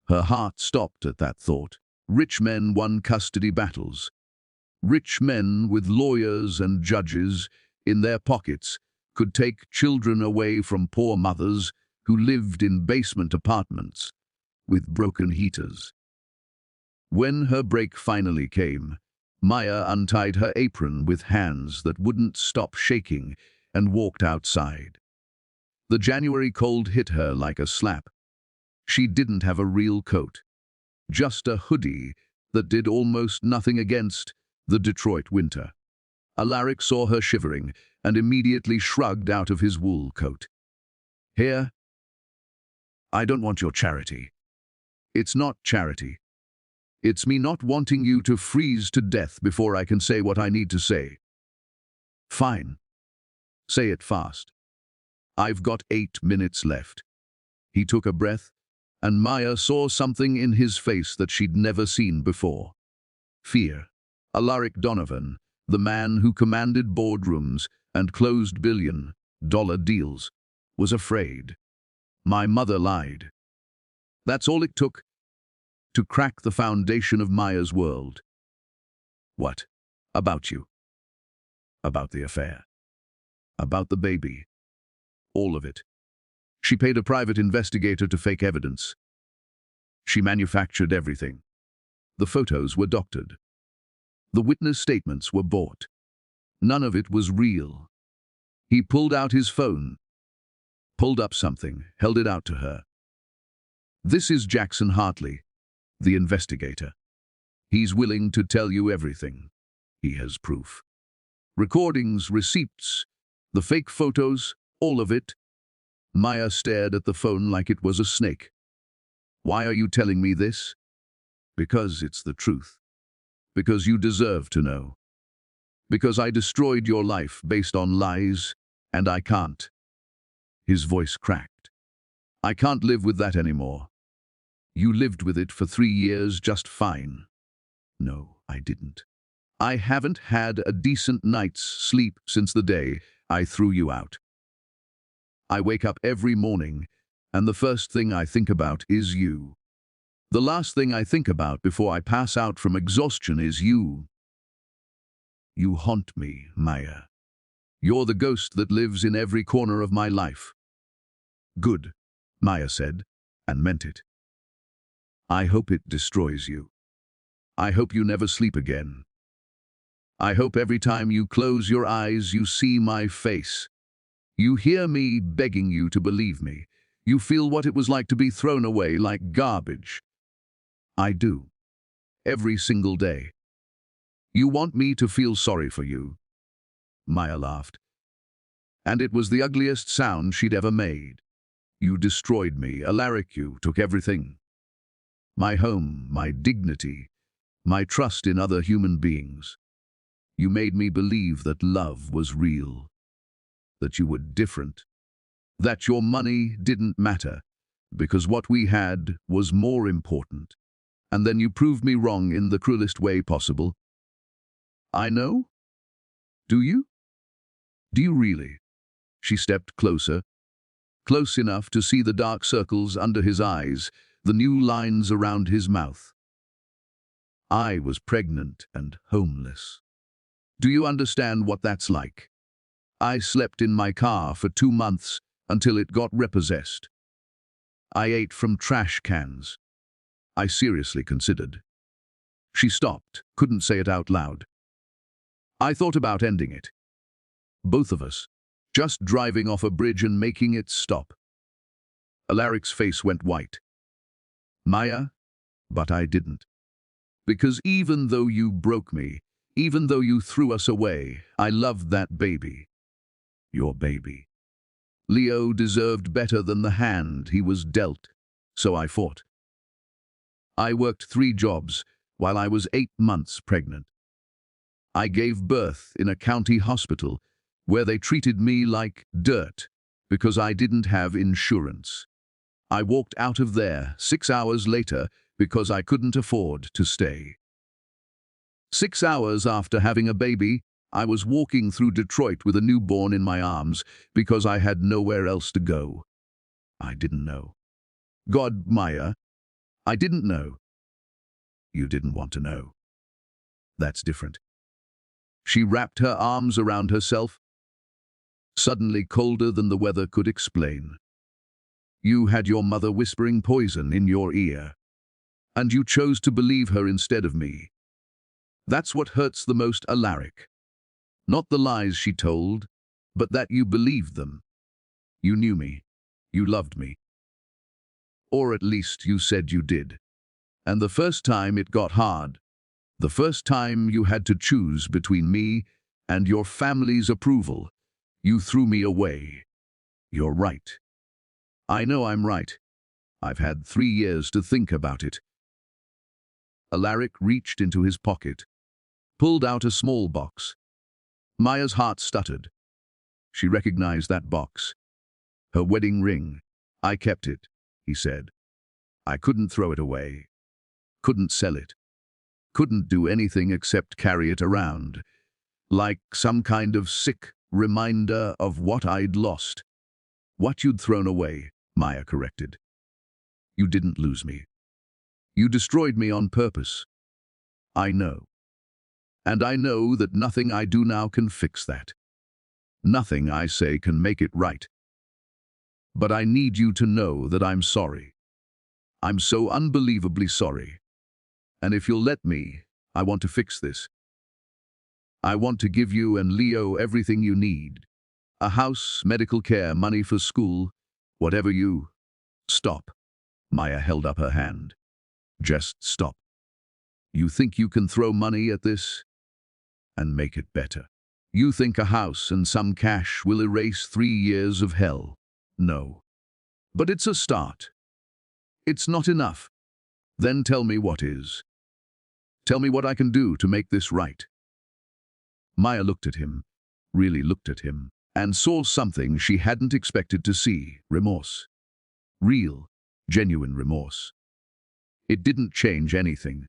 A: Her heart stopped at that thought. Rich men won custody battles. Rich men with lawyers and judges in their pockets could take children away from poor mothers who lived in basement apartments with broken heaters. When her break finally came, Maya untied her apron with hands that wouldn't stop shaking and walked outside. The January cold hit her like a slap. She didn't have a real coat, just a hoodie that did almost nothing against the Detroit winter. Alaric saw her shivering and immediately shrugged out of his wool coat. Here? I don't want your charity. It's not charity. It's me not wanting you to freeze to death before I can say what I need to say. Fine. Say it fast. I've got 8 minutes left. He took a breath, and Maya saw something in his face that she'd never seen before. Fear. Alaric Donovan, the man who commanded boardrooms and closed billion-dollar deals, was afraid. My mother lied. That's all it took to crack the foundation of Maya's world. What? About you. About the affair. About the baby. All of it. She paid a private investigator to fake evidence. She manufactured everything. The photos were doctored. The witness statements were bought. None of it was real. He pulled out his phone, pulled up something, held it out to her. This is Jackson Hartley, the investigator. He's willing to tell you everything. He has proof. Recordings, receipts, the fake photos, all of it. Maya stared at the phone like it was a snake. Why are you telling me this? Because it's the truth. Because you deserve to know. Because I destroyed your life based on lies, and I can't. His voice cracked. I can't live with that anymore. You lived with it for 3 years just fine. No, I didn't. I haven't had a decent night's sleep since the day I threw you out. I wake up every morning, and the first thing I think about is you. The last thing I think about before I pass out from exhaustion is you. You haunt me, Maya. You're the ghost that lives in every corner of my life. Good, Maya said, and meant it. I hope it destroys you. I hope you never sleep again. I hope every time you close your eyes you see my face. You hear me begging you to believe me. You feel what it was like to be thrown away like garbage. I do. Every single day. You want me to feel sorry for you. Maya laughed. And it was the ugliest sound she'd ever made. You destroyed me, Alaric, you took everything. My home, my dignity, my trust in other human beings. You made me believe that love was real, that you were different, that your money didn't matter, because what we had was more important. And then you proved me wrong in the cruelest way possible. I know? Do you? Do you really? She stepped closer, close enough to see the dark circles under his eyes, the new lines around his mouth. I was pregnant and homeless. Do you understand what that's like? I slept in my car for 2 months until it got repossessed. I ate from trash cans. I seriously considered. She stopped, couldn't say it out loud. I thought about ending it. Both of us, just driving off a bridge and making it stop. Alaric's face went white. Maya, but I didn't. Because even though you broke me, even though you threw us away, I loved that baby. Your baby. Leo deserved better than the hand he was dealt, so I fought. I worked 3 jobs while I was 8 months pregnant. I gave birth in a county hospital where they treated me like dirt because I didn't have insurance. I walked out of there 6 hours later because I couldn't afford to stay. 6 hours after having a baby, I was walking through Detroit with a newborn in my arms because I had nowhere else to go. I didn't know. God, Maya, I didn't know. You didn't want to know. That's different. She wrapped her arms around herself, suddenly colder than the weather could explain. You had your mother whispering poison in your ear, and you chose to believe her instead of me. That's what hurts the most, Alaric. Not the lies she told, but that you believed them. You knew me. You loved me. Or at least you said you did. And the first time it got hard, the first time you had to choose between me and your family's approval, you threw me away. You're right. I know I'm right. I've had 3 years to think about it. Alaric reached into his pocket, pulled out a small box. Maya's heart stuttered. She recognized that box. Her wedding ring. I kept it, he said. I couldn't throw it away. Couldn't sell it. Couldn't do anything except carry it around, like some kind of sick reminder of what I'd lost. What you'd thrown away, Maya corrected. You didn't lose me. You destroyed me on purpose. I know. And I know that nothing I do now can fix that. Nothing I say can make it right. But I need you to know that I'm sorry. I'm so unbelievably sorry. And if you'll let me, I want to fix this. I want to give you and Leo everything you need. A house, medical care, money for school, whatever you... Stop. Maya held up her hand. Just stop. You think you can throw money at this and make it better? You think a house and some cash will erase 3 years of hell? No. But it's a start. It's not enough. Then tell me what is. Tell me what I can do to make this right. Maya looked at him, really looked at him, and saw something she hadn't expected to see: remorse. Real, genuine remorse. It didn't change anything.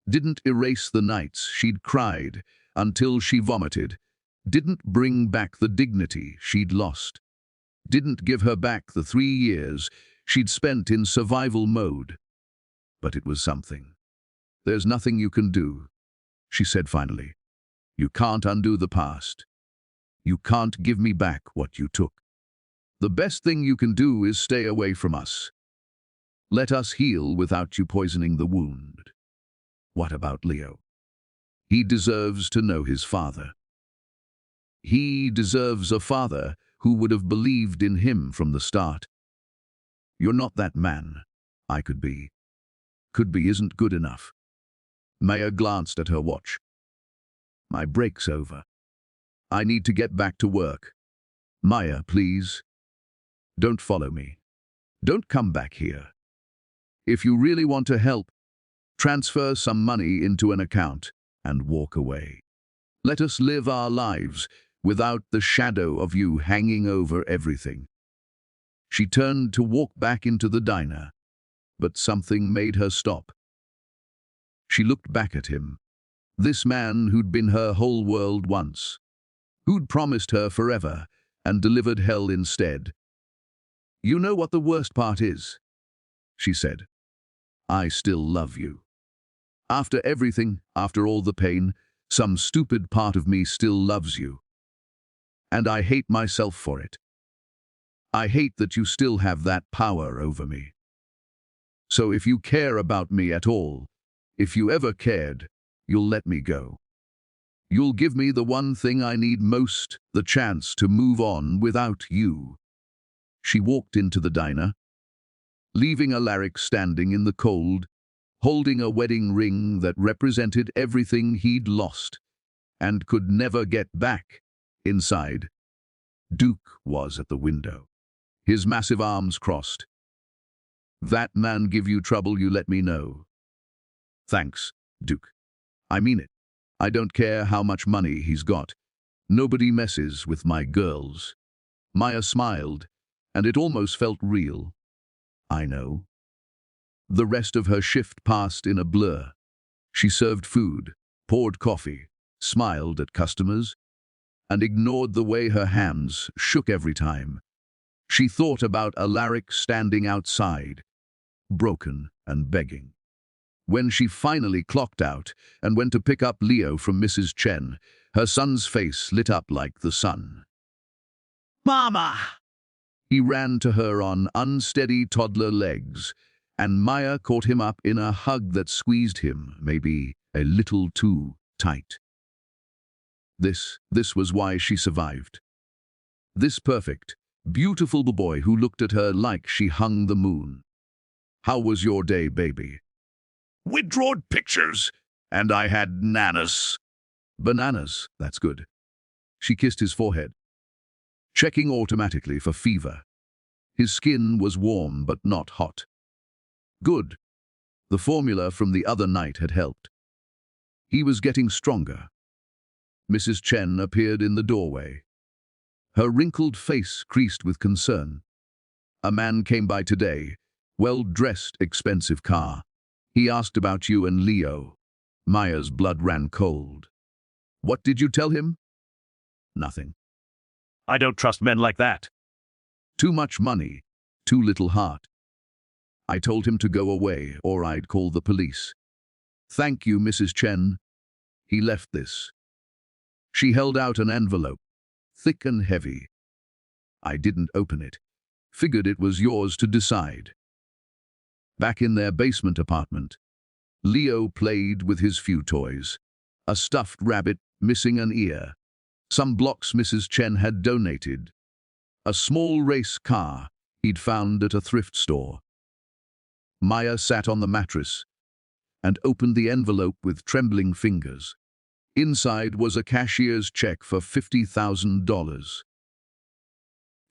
A: Didn't erase the nights she'd cried until she vomited. Didn't bring back the dignity she'd lost. Didn't give her back the 3 years she'd spent in survival mode. But it was something. There's nothing you can do, she said finally. You can't undo the past. You can't give me back what you took. The best thing you can do is stay away from us. Let us heal without you poisoning the wound. What about Leo? He deserves to know his father. He deserves a father who would have believed in him from the start. You're not that man. I could be. Could be isn't good enough. Maya glanced at her watch. My break's over. I need to get back to work. Maya, please. Don't follow me. Don't come back here. If you really want to help, transfer some money into an account and walk away. Let us live our lives without the shadow of you hanging over everything. She turned to walk back into the diner, but something made her stop. She looked back at him. This man who'd been her whole world once, who'd promised her forever and delivered hell instead. You know what the worst part is? She said. I still love you. After everything, after all the pain, some stupid part of me still loves you. And I hate myself for it. I hate that you still have that power over me. So if you care about me at all, if you ever cared, you'll let me go. You'll give me the one thing I need most, the chance to move on without you. She walked into the diner, leaving Alaric standing in the cold, holding a wedding ring that represented everything he'd lost and could never get back. Inside, Duke was at the window, his massive arms crossed. That man give you trouble, you let me know. Thanks, Duke. I mean it. I don't care how much money he's got. Nobody messes with my girls. Maya smiled, and it almost felt real. I know. The rest of her shift passed in a blur. She served food, poured coffee, smiled at customers, and ignored the way her hands shook every time. She thought about Alaric standing outside, broken and begging. When she finally clocked out and went to pick up Leo from Mrs. Chen, her son's face lit up like the sun. Mama! He ran to her on unsteady toddler legs, and Maya caught him up in a hug that squeezed him, maybe a little too tight. This was why she survived. This perfect, beautiful boy who looked at her like she hung the moon. How was your day, baby? We drawed pictures, and I had nanas. Bananas, that's good. She kissed his forehead, checking automatically for fever. His skin was warm but not hot. Good. The formula from the other night had helped. He was getting stronger. Mrs. Chen appeared in the doorway, her wrinkled face creased with concern. A man came by today, well-dressed, expensive car. He asked about you and Leo. Maya's blood ran cold. What did you tell him? Nothing.
B: I don't trust men like that.
A: Too much money, too little heart. I told him to go away or I'd call the police. Thank you, Mrs. Chen. He left this. She held out an envelope, thick and heavy. I didn't open it. Figured it was yours to decide. Back in their basement apartment, Leo played with his few toys. A stuffed rabbit missing an ear. Some blocks Mrs. Chen had donated. A small race car he'd found at a thrift store. Maya sat on the mattress and opened the envelope with trembling fingers. Inside was a cashier's check for $50,000.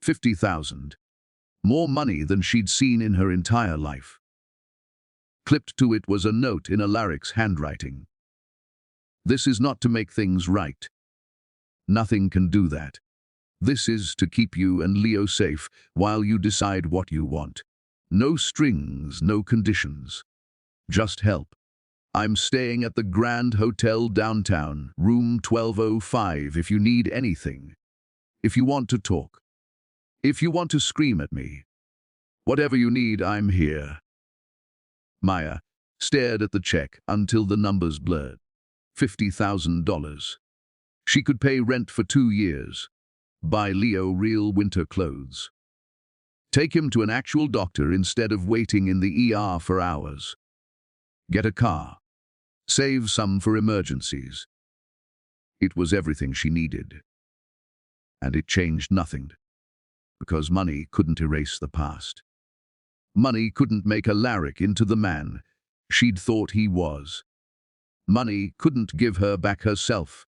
A: $50,000. More money than she'd seen in her entire life. Clipped to it was a note in Alaric's handwriting. This is not to make things right. Nothing can do that. This is to keep you and Leo safe while you decide what you want. No strings, no conditions. Just help. I'm staying at the Grand Hotel downtown, room 1205 if you need anything. If you want to talk. If you want to scream at me. Whatever you need, I'm here. Maya stared at the check until the numbers blurred. $50,000. She could pay rent for 2 years. Buy Leo real winter clothes. Take him to an actual doctor instead of waiting in the ER for hours. Get a car. Save some for emergencies. It was everything she needed. And it changed nothing, because money couldn't erase the past. Money couldn't make Alaric into the man she'd thought he was. Money couldn't give her back herself,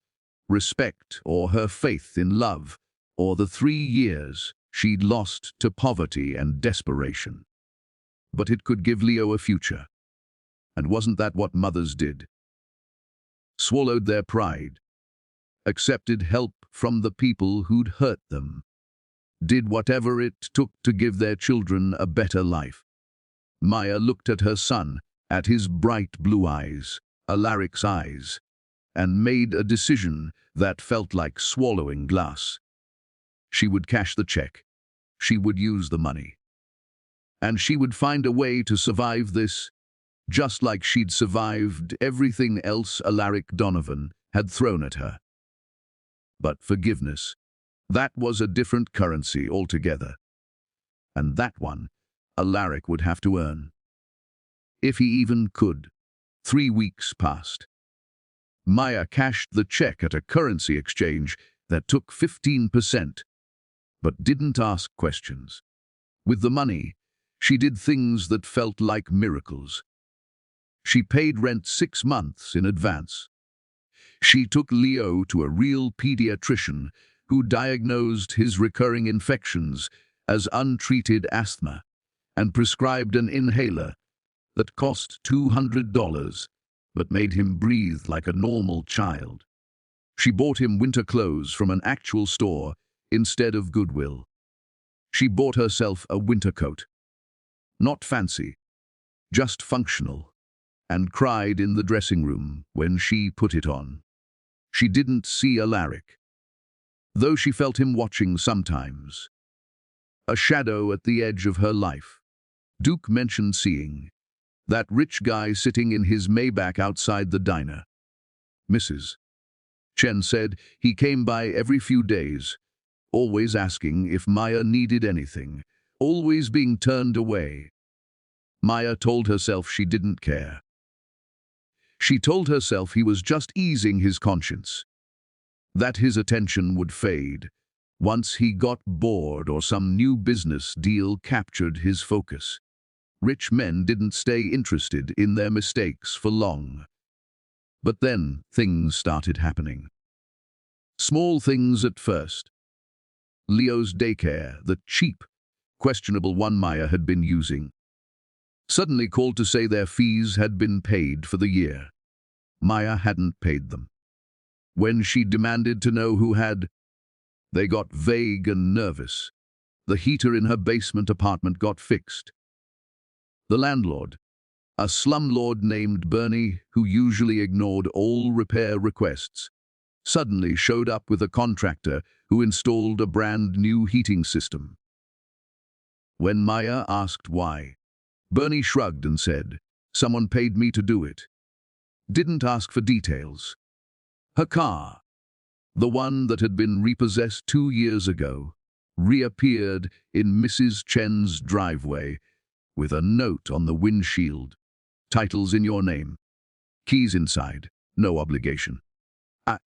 A: respect, or her faith in love, or the 3 years she'd lost to poverty and desperation. But it could give Leo a future. And wasn't that what mothers did? Swallowed their pride, accepted help from the people who'd hurt them, did whatever it took to give their children a better life. Maya looked at her son, at his bright blue eyes, Alaric's eyes, and made a decision that felt like swallowing glass. She would cash the check. She would use the money. And she would find a way to survive this, just like she'd survived everything else Alaric Donovan had thrown at her. But forgiveness, that was a different currency altogether. And that one, Alaric would have to earn. If he even could. 3 weeks passed. Maya cashed the check at a currency exchange that took 15%, but didn't ask questions. With the money, she did things that felt like miracles. She paid rent 6 months in advance. She took Leo to a real pediatrician who diagnosed his recurring infections as untreated asthma and prescribed an inhaler that cost $200, but made him breathe like a normal child. She bought him winter clothes from an actual store instead of Goodwill. She bought herself a winter coat. Not fancy, just functional, and cried in the dressing room when she put it on. She didn't see Alaric, though she felt him watching sometimes. A shadow at the edge of her life. Duke mentioned seeing that rich guy sitting in his Maybach outside the diner. Mrs. Chen said he came by every few days, always asking if Maya needed anything, always being turned away. Maya told herself she didn't care. She told herself he was just easing his conscience, that his attention would fade once he got bored or some new business deal captured his focus. Rich men didn't stay interested in their mistakes for long. But then things started happening. Small things at first. Leo's daycare, the cheap, questionable one Maya had been using, suddenly called to say their fees had been paid for the year. Maya hadn't paid them. When she demanded to know who had, they got vague and nervous. The heater in her basement apartment got fixed. The landlord, a slumlord named Bernie who usually ignored all repair requests, suddenly showed up with a contractor who installed a brand new heating system. When Maya asked why, Bernie shrugged and said, "Someone paid me to do it." Didn't ask for details. Her car, the one that had been repossessed 2 years ago, reappeared in Mrs. Chen's driveway with a note on the windshield. "Titles in your name. Keys inside. No obligation."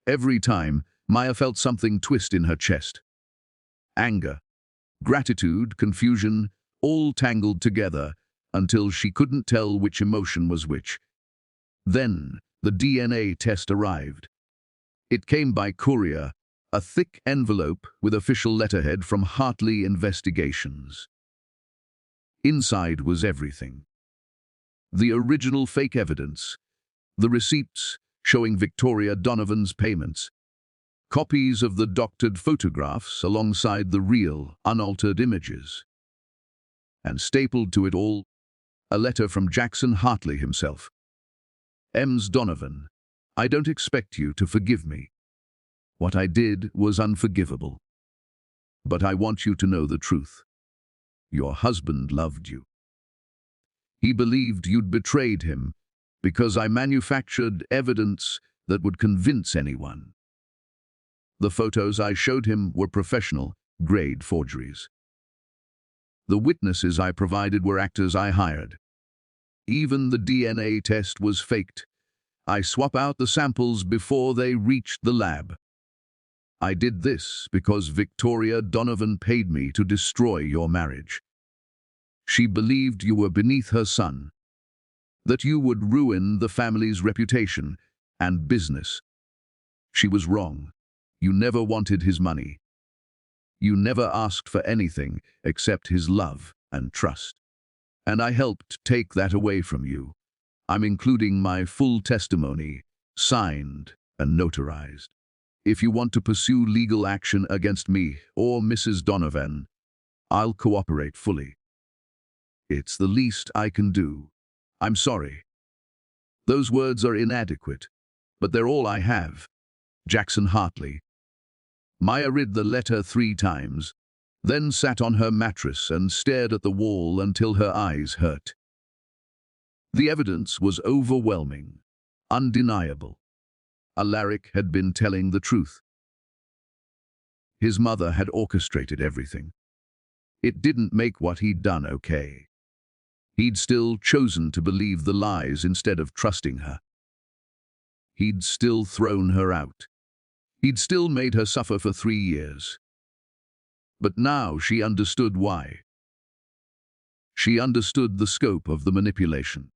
A: Every time, Maya felt something twist in her chest. Anger, gratitude, confusion, all tangled together until she couldn't tell which emotion was which. Then the DNA test arrived. It came by courier, a thick envelope with official letterhead from Hartley Investigations. Inside was everything. The original fake evidence, the receipts showing Victoria Donovan's payments, copies of the doctored photographs alongside the real, unaltered images. And stapled to it all, a letter from Jackson Hartley himself. "Ms. Donovan, I don't expect you to forgive me. What I did was unforgivable. But I want you to know the truth. Your husband loved you. He believed you'd betrayed him because I manufactured evidence that would convince anyone. The photos I showed him were professional, grade forgeries. The witnesses I provided were actors I hired. Even the DNA test was faked. I swap out the samples before they reached the lab. I did this because Victoria Donovan paid me to destroy your marriage. She believed you were beneath her son, that you would ruin the family's reputation and business. She was wrong. You never wanted his money. You never asked for anything except his love and trust. And I helped take that away from you. I'm including my full testimony, signed and notarized. If you want to pursue legal action against me or Mrs. Donovan, I'll cooperate fully. It's the least I can do. I'm sorry. Those words are inadequate, but they're all I have. Jackson Hartley. Maya read the letter 3 times, then sat on her mattress and stared at the wall until her eyes hurt. The evidence was overwhelming, undeniable. Alaric had been telling the truth. His mother had orchestrated everything. It didn't make what he'd done okay. He'd still chosen to believe the lies instead of trusting her. He'd still thrown her out. He'd still made her suffer for 3 years. But now she understood why. She understood the scope of the manipulation,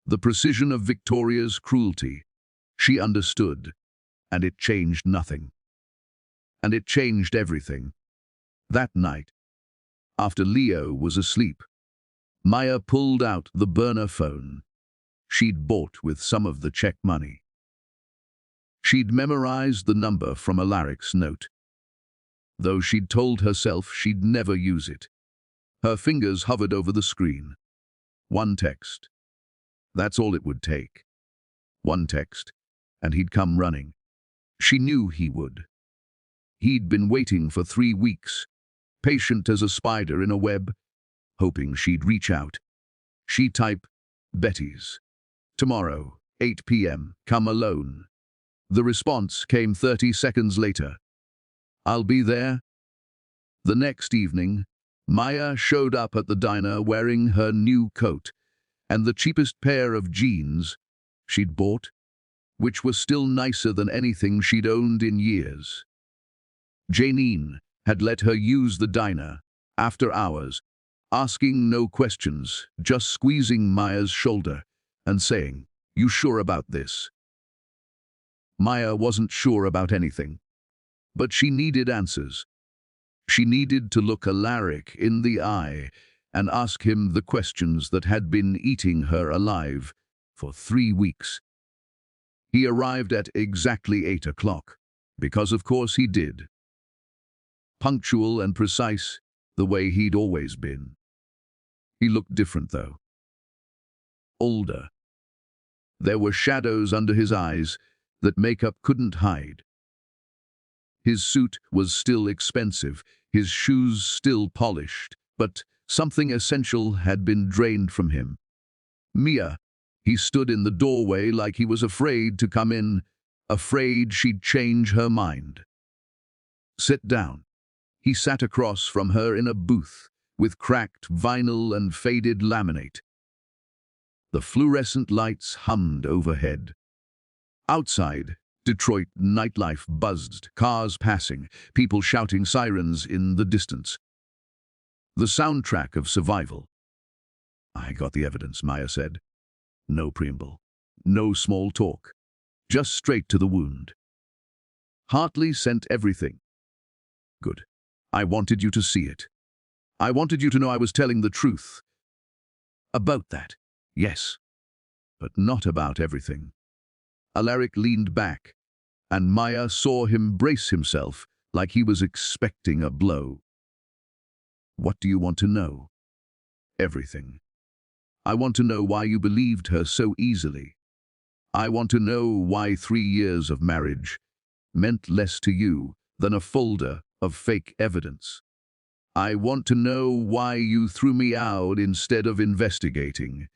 A: the precision of Victoria's cruelty. She understood, and it changed nothing. And it changed everything. That night, after Leo was asleep, Maya pulled out the burner phone she'd bought with some of the check money. She'd memorized the number from Alaric's note, though she'd told herself she'd never use it. Her fingers hovered over the screen. One text. That's all it would take. One text, and he'd come running. She knew he would. He'd been waiting for 3 weeks, patient as a spider in a web, hoping she'd reach out. She typed, Betty's. Tomorrow, 8 p.m., come alone. The response came 30 seconds later. I'll be there. The next evening, Maya showed up at the diner wearing her new coat and the cheapest pair of jeans she'd bought, which were still nicer than anything she'd owned in years. Janine had let her use the diner after hours, asking no questions, just squeezing Maya's shoulder and saying, "You sure about this?" Maya wasn't sure about anything, but she needed answers. She needed to look Alaric in the eye and ask him the questions that had been eating her alive for 3 weeks. He arrived at exactly 8 o'clock, because of course he did. Punctual and precise, the way he'd always been. He looked different, though. Older. There were shadows under his eyes that makeup couldn't hide. His suit was still expensive, his shoes still polished, but something essential had been drained from him. Mia. He stood in the doorway like he was afraid to come in, afraid she'd change her mind. Sit down. He sat across from her in a booth with cracked vinyl and faded laminate. The fluorescent lights hummed overhead. Outside, Detroit nightlife buzzed, cars passing, people shouting sirens in the distance. The soundtrack of survival. I got the evidence, Maya said. No preamble, no small talk, just straight to the wound. Hartley sent everything. Good. I wanted you to see it. I wanted you to know I was telling the truth. About that, yes, but not about everything. Alaric leaned back, and Maya saw him brace himself like he was expecting a blow. What do you want to know? Everything. I want to know why you believed her so easily. I want to know why 3 years of marriage meant less to you than a folder of fake evidence. I want to know why you threw me out instead of investigating,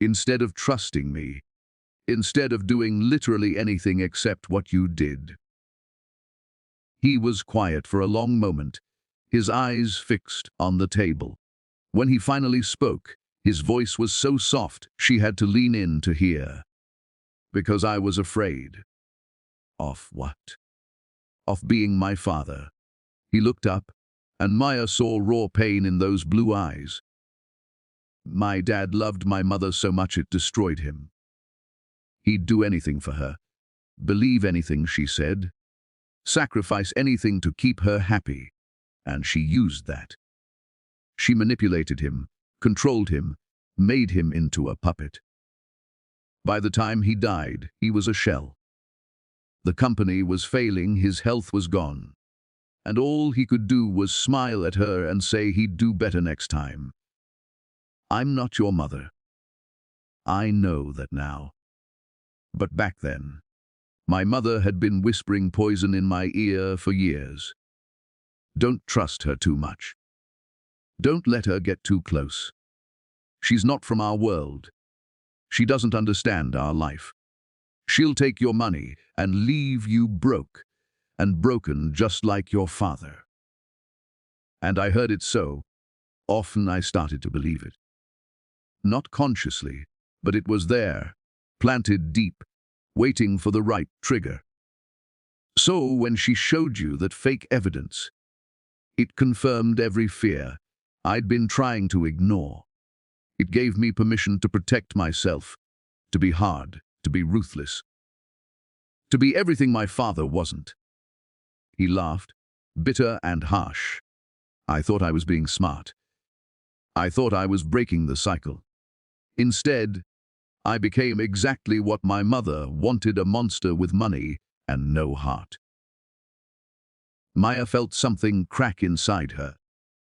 A: instead of trusting me, instead of doing literally anything except what you did. He was quiet for a long moment, his eyes fixed on the table. When he finally spoke, his voice was so soft she had to lean in to hear. Because I was afraid. Of what? Of being my father. He looked up, and Maya saw raw pain in those blue eyes. My dad loved my mother so much it destroyed him. He'd do anything for her, believe anything she said, sacrifice anything to keep her happy, and she used that. She manipulated him, controlled him, made him into a puppet. By the time he died, he was a shell. The company was failing, his health was gone, and all he could do was smile at her and say he'd do better next time. I'm not your mother. I know that now. But back then, my mother had been whispering poison in my ear for years. Don't trust her too much. Don't let her get too close. She's not from our world. She doesn't understand our life. She'll take your money and leave you broke, and broken just like your father. And I heard it so. Often I started to believe it. Not consciously, but it was there, planted deep, waiting for the right trigger. So when she showed you that fake evidence, it confirmed every fear I'd been trying to ignore. It gave me permission to protect myself, to be hard, to be ruthless, to be everything my father wasn't. He laughed, bitter and harsh. I thought I was being smart. I thought I was breaking the cycle. Instead, I became exactly what my mother wanted, a monster with money and no heart. Maya felt something crack inside her.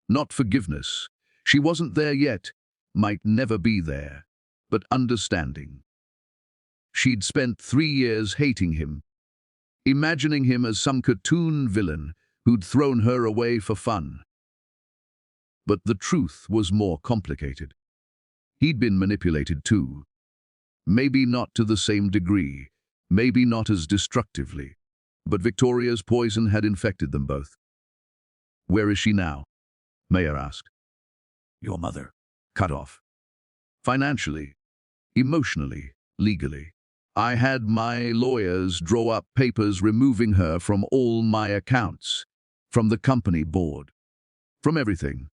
A: Not forgiveness. She wasn't there yet, might never be there, but understanding. She'd spent 3 years hating him, imagining him as some cartoon villain who'd thrown her away for fun. But the truth was more complicated. He'd been manipulated too. Maybe not to the same degree, maybe not as destructively, but Victoria's poison had infected them both. Where is she now? Maya asked. Your mother. Cut off. Financially, emotionally, legally. I had my lawyers draw up papers removing her from all my accounts, from the company board, from everything.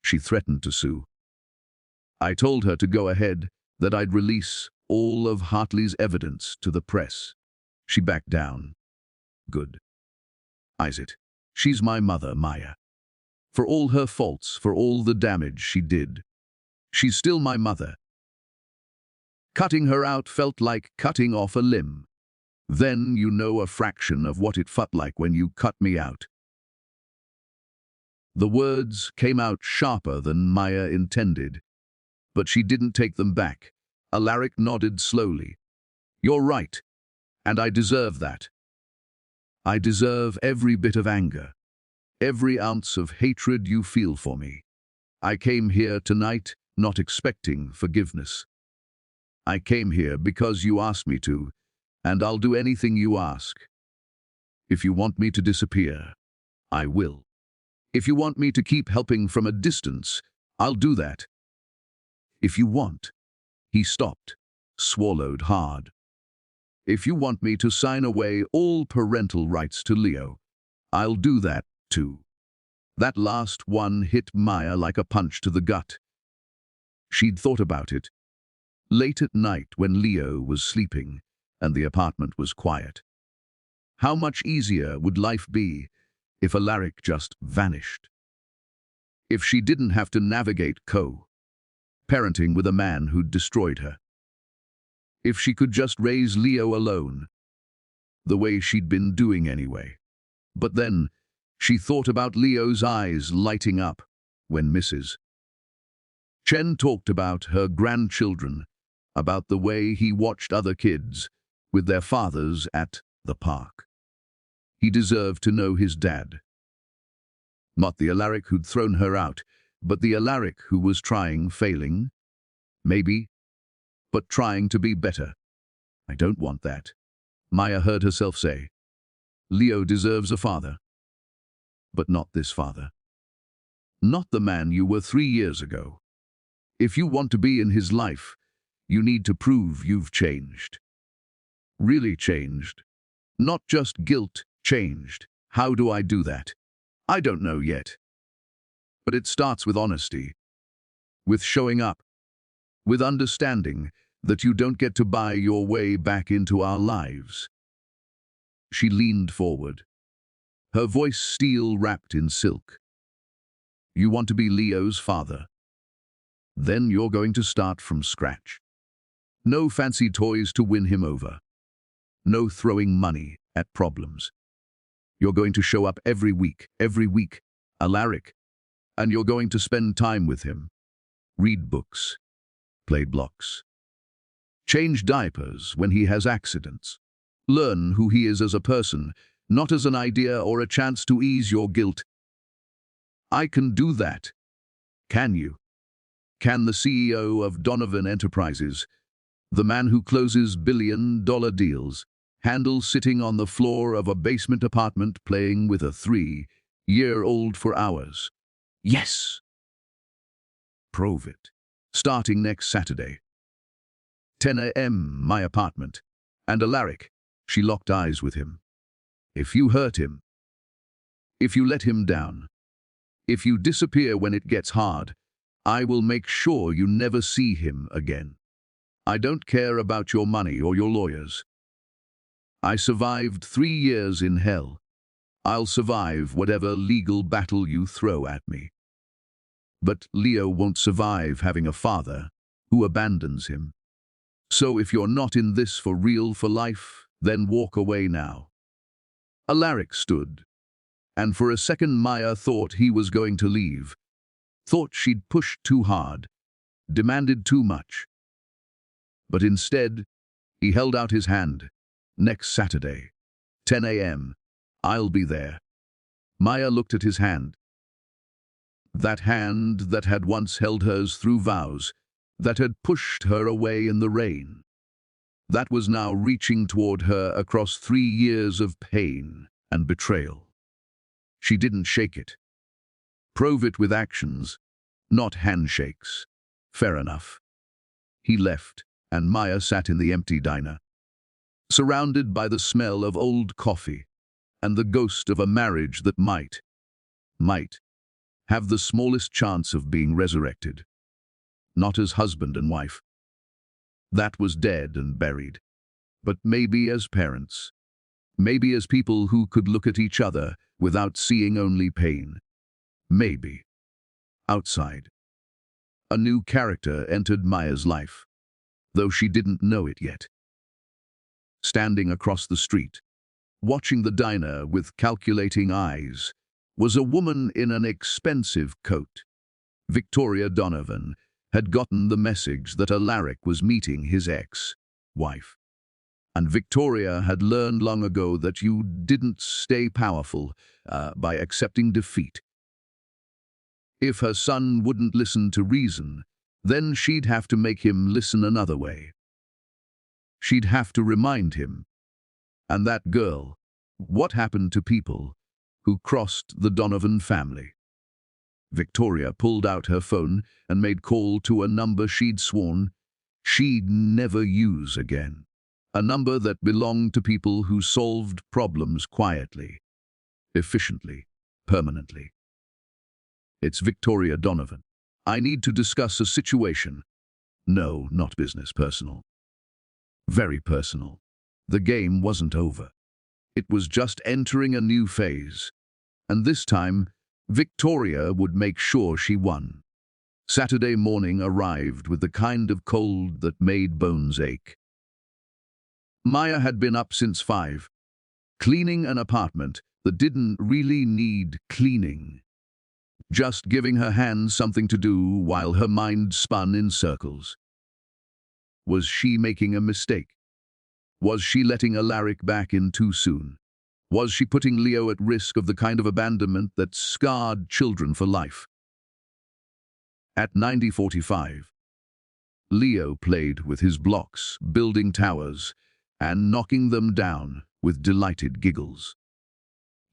A: She threatened to sue. I told her to go ahead, that I'd release all of Hartley's evidence to the press. She backed down. Good. Eyes it. She's my mother, Maya. For all her faults, for all the damage she did, she's still my mother. Cutting her out felt like cutting off a limb. Then you know a fraction of what it felt like when you cut me out. The words came out sharper than Maya intended, but she didn't take them back. Alaric nodded slowly. You're right, and I deserve that. I deserve every bit of anger, every ounce of hatred you feel for me. I came here tonight not expecting forgiveness. I came here because you asked me to, and I'll do anything you ask. If you want me to disappear, I will. If you want me to keep helping from a distance, I'll do that. If you want, he stopped, swallowed hard. If you want me to sign away all parental rights to Leo, I'll do that too. That last one hit Maya like a punch to the gut. She'd thought about it. Late at night when Leo was sleeping and the apartment was quiet. How much easier would life be if Alaric just vanished? If she didn't have to navigate parenting with a man who'd destroyed her. If she could just raise Leo alone, the way she'd been doing anyway. But then, she thought about Leo's eyes lighting up when Mrs. Chen talked about her grandchildren, about the way he watched other kids with their fathers at the park. He deserved to know his dad. Not the Alaric who'd thrown her out, but the Alaric who was failing, maybe, but trying to be better. I don't want that, Maya heard herself say. Leo deserves a father, but not this father. Not the man you were 3 years ago. If you want to be in his life, You need to prove you've changed. Really changed. Not just guilt, changed. How do I do that? I don't know yet. But it starts with honesty, with showing up, with understanding that you don't get to buy your way back into our lives. She leaned forward, her voice steel wrapped in silk. You want to be Leo's father? Then you're going to start from scratch. No fancy toys to win him over. No throwing money at problems. You're going to show up every week, Alaric, and you're going to spend time with him. Read books, play blocks. Change diapers when he has accidents. Learn who he is as a person, not as an idea or a chance to ease your guilt. I can do that. Can you? Can the CEO of Donovan Enterprises, the man who closes billion-dollar deals, handle sitting on the floor of a basement apartment playing with a 3-year-old for hours? Yes. Prove it. Starting next Saturday. 10 a.m. my apartment. And Alaric, she locked eyes with him. If you hurt him, if you let him down, if you disappear when it gets hard, I will make sure you never see him again. I don't care about your money or your lawyers. I survived 3 years in hell. I'll survive whatever legal battle you throw at me. But Leo won't survive having a father who abandons him. So if you're not in this for real for life, then walk away now. Alaric stood, and for a second Maya thought he was going to leave, thought she'd pushed too hard, demanded too much. But instead, he held out his hand. Next Saturday, 10 a.m., I'll be there. Maya looked at his hand. That hand that had once held hers through vows, that had pushed her away in the rain. That was now reaching toward her across 3 years of pain and betrayal. She didn't shake it. Prove it with actions, not handshakes. Fair enough. He left, and Maya sat in the empty diner, surrounded by the smell of old coffee and the ghost of a marriage that might have the smallest chance of being resurrected. Not as husband and wife. That was dead and buried. But maybe as parents. Maybe as people who could look at each other without seeing only pain. Maybe. Outside. A new character entered Maya's life, though she didn't know it yet. Standing across the street, watching the diner with calculating eyes, was a woman in an expensive coat. Victoria Donovan had gotten the message that Alaric was meeting his ex-wife. And Victoria had learned long ago that you didn't stay powerful by accepting defeat. If her son wouldn't listen to reason, then she'd have to make him listen another way. She'd have to remind him. And that girl, what happened to people who crossed the Donovan family? Victoria pulled out her phone and made call to a number she'd sworn she'd never use again. A number that belonged to people who solved problems quietly, efficiently, permanently. It's Victoria Donovan. I need to discuss a situation. No, not business, personal. Very personal. The game wasn't over. It was just entering a new phase. And this time, Victoria would make sure she won. Saturday morning arrived with the kind of cold that made bones ache. Maya had been up since 5, cleaning an apartment that didn't really need cleaning. Just giving her hands something to do while her mind spun in circles. Was she making a mistake? Was she letting Alaric back in too soon? Was she putting Leo at risk of the kind of abandonment that scarred children for life? At 90:45, Leo played with his blocks, building towers, and knocking them down with delighted giggles.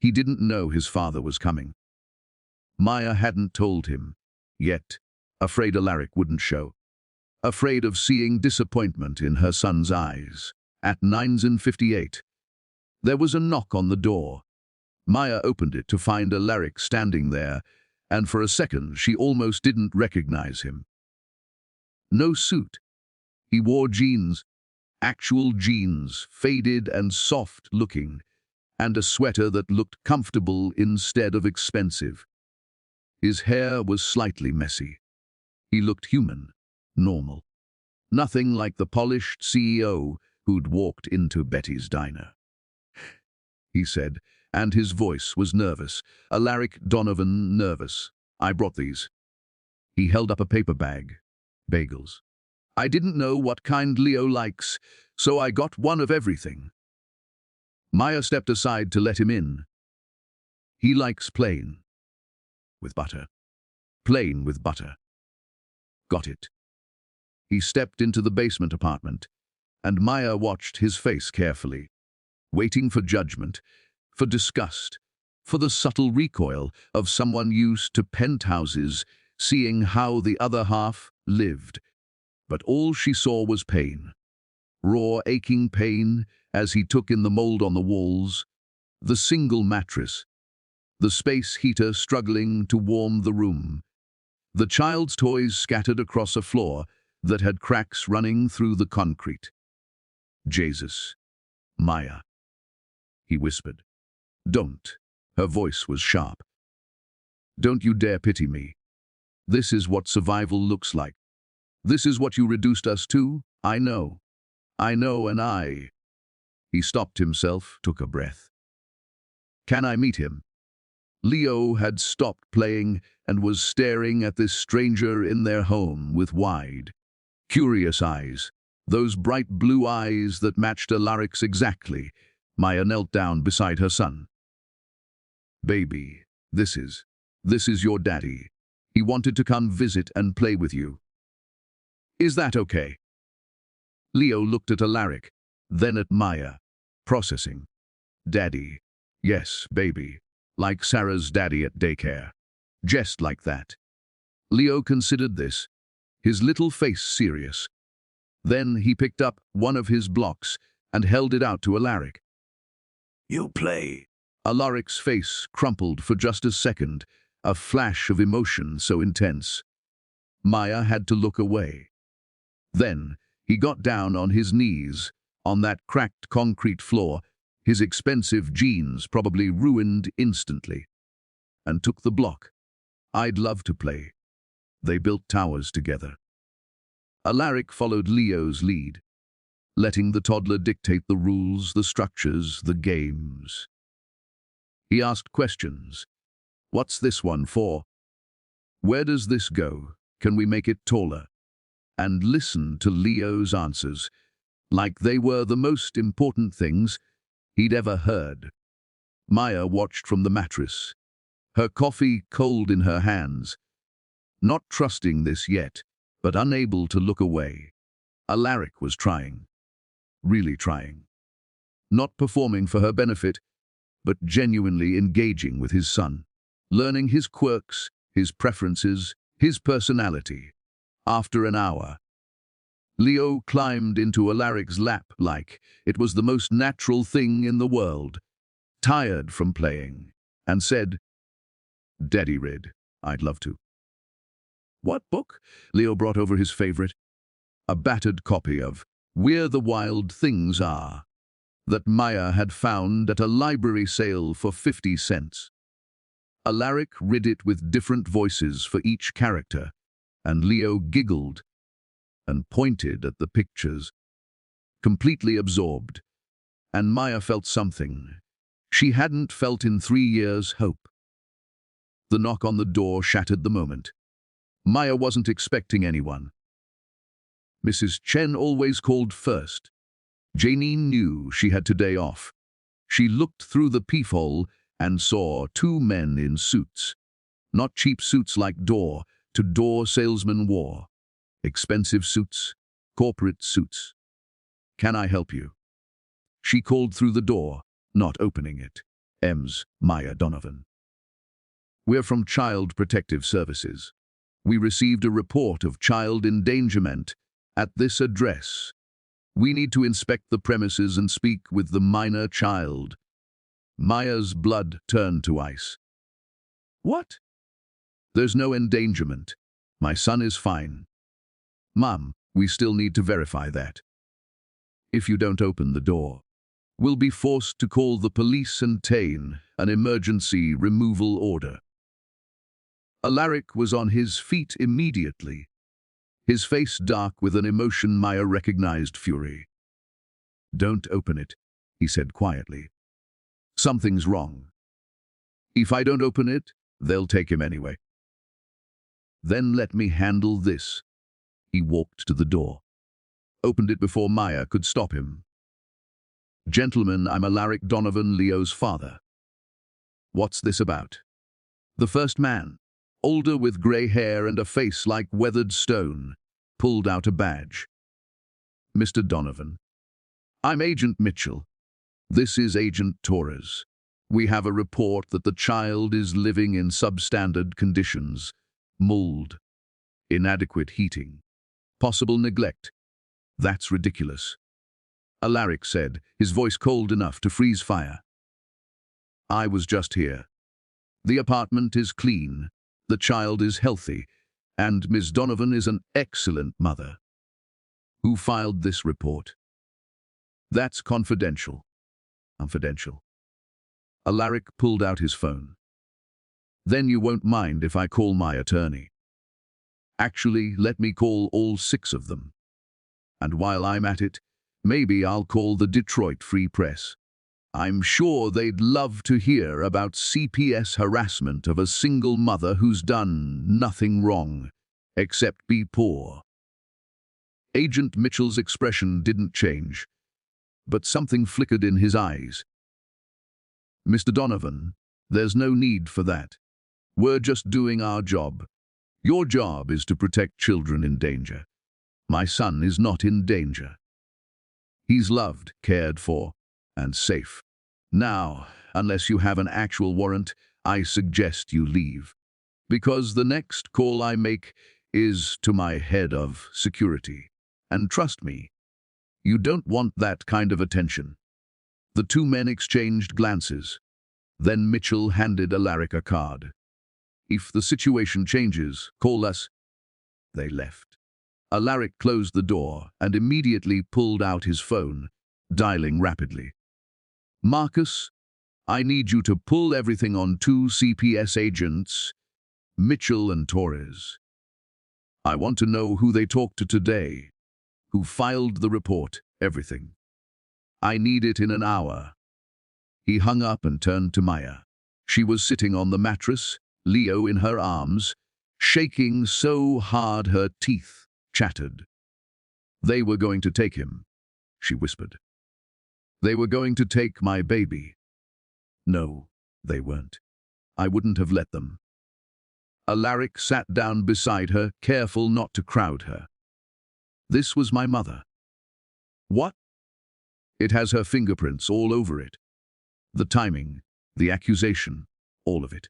A: He didn't know his father was coming. Maya hadn't told him, yet, afraid Alaric wouldn't show. afraid of seeing disappointment in her son's eyes. At 9:58, there was a knock on the door. Maya opened it to find Alaric standing there, and for a second she almost didn't recognize him. No suit. He wore jeans, actual jeans, faded and soft-looking, and a sweater that looked comfortable instead of expensive. His hair was slightly messy. He looked human, normal. Nothing like the polished CEO who'd walked into Betty's diner. He said, and his voice was nervous. Alaric Donovan, nervous. I brought these. He held up a paper bag. Bagels. I didn't know what kind Leo likes, so I got one of everything. Maya stepped aside to let him in. He likes plain. With butter. Plain with butter. Got it. He stepped into the basement apartment, and Maya watched his face carefully, waiting for judgment, for disgust, for the subtle recoil of someone used to penthouses, seeing how the other half lived. But all she saw was pain. Raw, aching pain as he took in the mold on the walls, the single mattress, the space heater struggling to warm the room, the child's toys scattered across a floor that had cracks running through the concrete. Jesus. Maya. He whispered. Don't. Her voice was sharp. Don't you dare pity me. This is what survival looks like. This is what you reduced us to. I know. I know, and I. He stopped himself, took a breath. Can I meet him? Leo had stopped playing and was staring at this stranger in their home with wide, curious eyes. Those bright blue eyes that matched Alaric's exactly. Maya knelt down beside her son. Baby, this is your daddy. He wanted to come visit and play with you. Is that okay? Leo looked at Alaric, then at Maya, processing. Daddy. Yes, baby. Like Sarah's daddy at daycare. Just like that. Leo considered this, his little face serious. Then he picked up one of his blocks and held it out to Alaric. You play. Alaric's face crumpled for just a second, a flash of emotion so intense. Maya had to look away. Then he got down on his knees, on that cracked concrete floor, his expensive jeans probably ruined instantly, and took the block. I'd love to play. They built towers together. Alaric followed Leo's lead, letting the toddler dictate the rules, the structures, the games. He asked questions. What's this one for? Where does this go? Can we make it taller? And listened to Leo's answers, like they were the most important things he'd ever heard. Maya watched from the mattress, her coffee cold in her hands, not trusting this yet, but unable to look away. Alaric was trying, really trying, not performing for her benefit, but genuinely engaging with his son, learning his quirks, his preferences, his personality. After an hour, Leo climbed into Alaric's lap like it was the most natural thing in the world, tired from playing, and said, Daddy read, I'd love to. What book? Leo brought over his favorite, a battered copy of Where the Wild Things Are, that Maya had found at a library sale for 50 cents. Alaric read it with different voices for each character, and Leo giggled and pointed at the pictures, completely absorbed, and Maya felt something she hadn't felt in 3 years: hope. The knock on the door shattered the moment. Maya wasn't expecting anyone. Mrs. Chen always called first. Janine knew she had today off. She looked through the peephole and saw 2 men in suits. Not cheap suits like door-to-door salesmen wore. Expensive suits, corporate suits. Can I help you? She called through the door, not opening it. M's Maya Donovan. We're from Child Protective Services. We received a report of child endangerment At this address. We need to inspect the premises and speak with the minor child. Maya's blood turned to ice. What? There's no endangerment. My son is fine. Mom, we still need to verify that. If you don't open the door, we'll be forced to call the police and obtain an emergency removal order. Alaric was on his feet immediately, his face dark with an emotion Maya recognized fury. Don't open it, he said quietly. Something's wrong. If I don't open it, they'll take him anyway. Then let me handle this. He walked to the door, opened it before Maya could stop him. Gentlemen, I'm Alaric Donovan, Leo's father. What's this about? The first man, older with grey hair and a face like weathered stone, pulled out a badge. Mr. Donovan. I'm Agent Mitchell. This is Agent Torres. We have a report that the child is living in substandard conditions, mold, inadequate heating, possible neglect. That's ridiculous. Alaric said, his voice cold enough to freeze fire. I was just here. The apartment is clean, the child is healthy, and Ms. Donovan is an excellent mother. Who filed this report? That's confidential. Confidential. Alaric pulled out his phone. Then you won't mind if I call my attorney. Actually, let me call all 6 of them. And while I'm at it, maybe I'll call the Detroit Free Press. I'm sure they'd love to hear about CPS harassment of a single mother who's done nothing wrong, except be poor. Agent Mitchell's expression didn't change, but something flickered in his eyes. Mr. Donovan, there's no need for that. We're just doing our job. Your job is to protect children in danger. My son is not in danger. He's loved, cared for, and safe. Now, unless you have an actual warrant, I suggest you leave. Because the next call I make is to my head of security. And trust me, you don't want that kind of attention. The 2 men exchanged glances. Then Mitchell handed Alaric a card. If the situation changes, call us. They left. Alaric closed the door and immediately pulled out his phone, dialing rapidly. Marcus, I need you to pull everything on 2 CPS agents, Mitchell and Torres. I want to know who they talked to today, who filed the report, everything. I need it in an hour. He hung up and turned to Maya. She was sitting on the mattress, Leo in her arms, shaking so hard her teeth chattered. They were going to take him, she whispered. They were going to take my baby. No, they weren't. I wouldn't have let them. Alaric sat down beside her, careful not to crowd her. This was my mother. What? It has her fingerprints all over it. The timing, the accusation, all of it.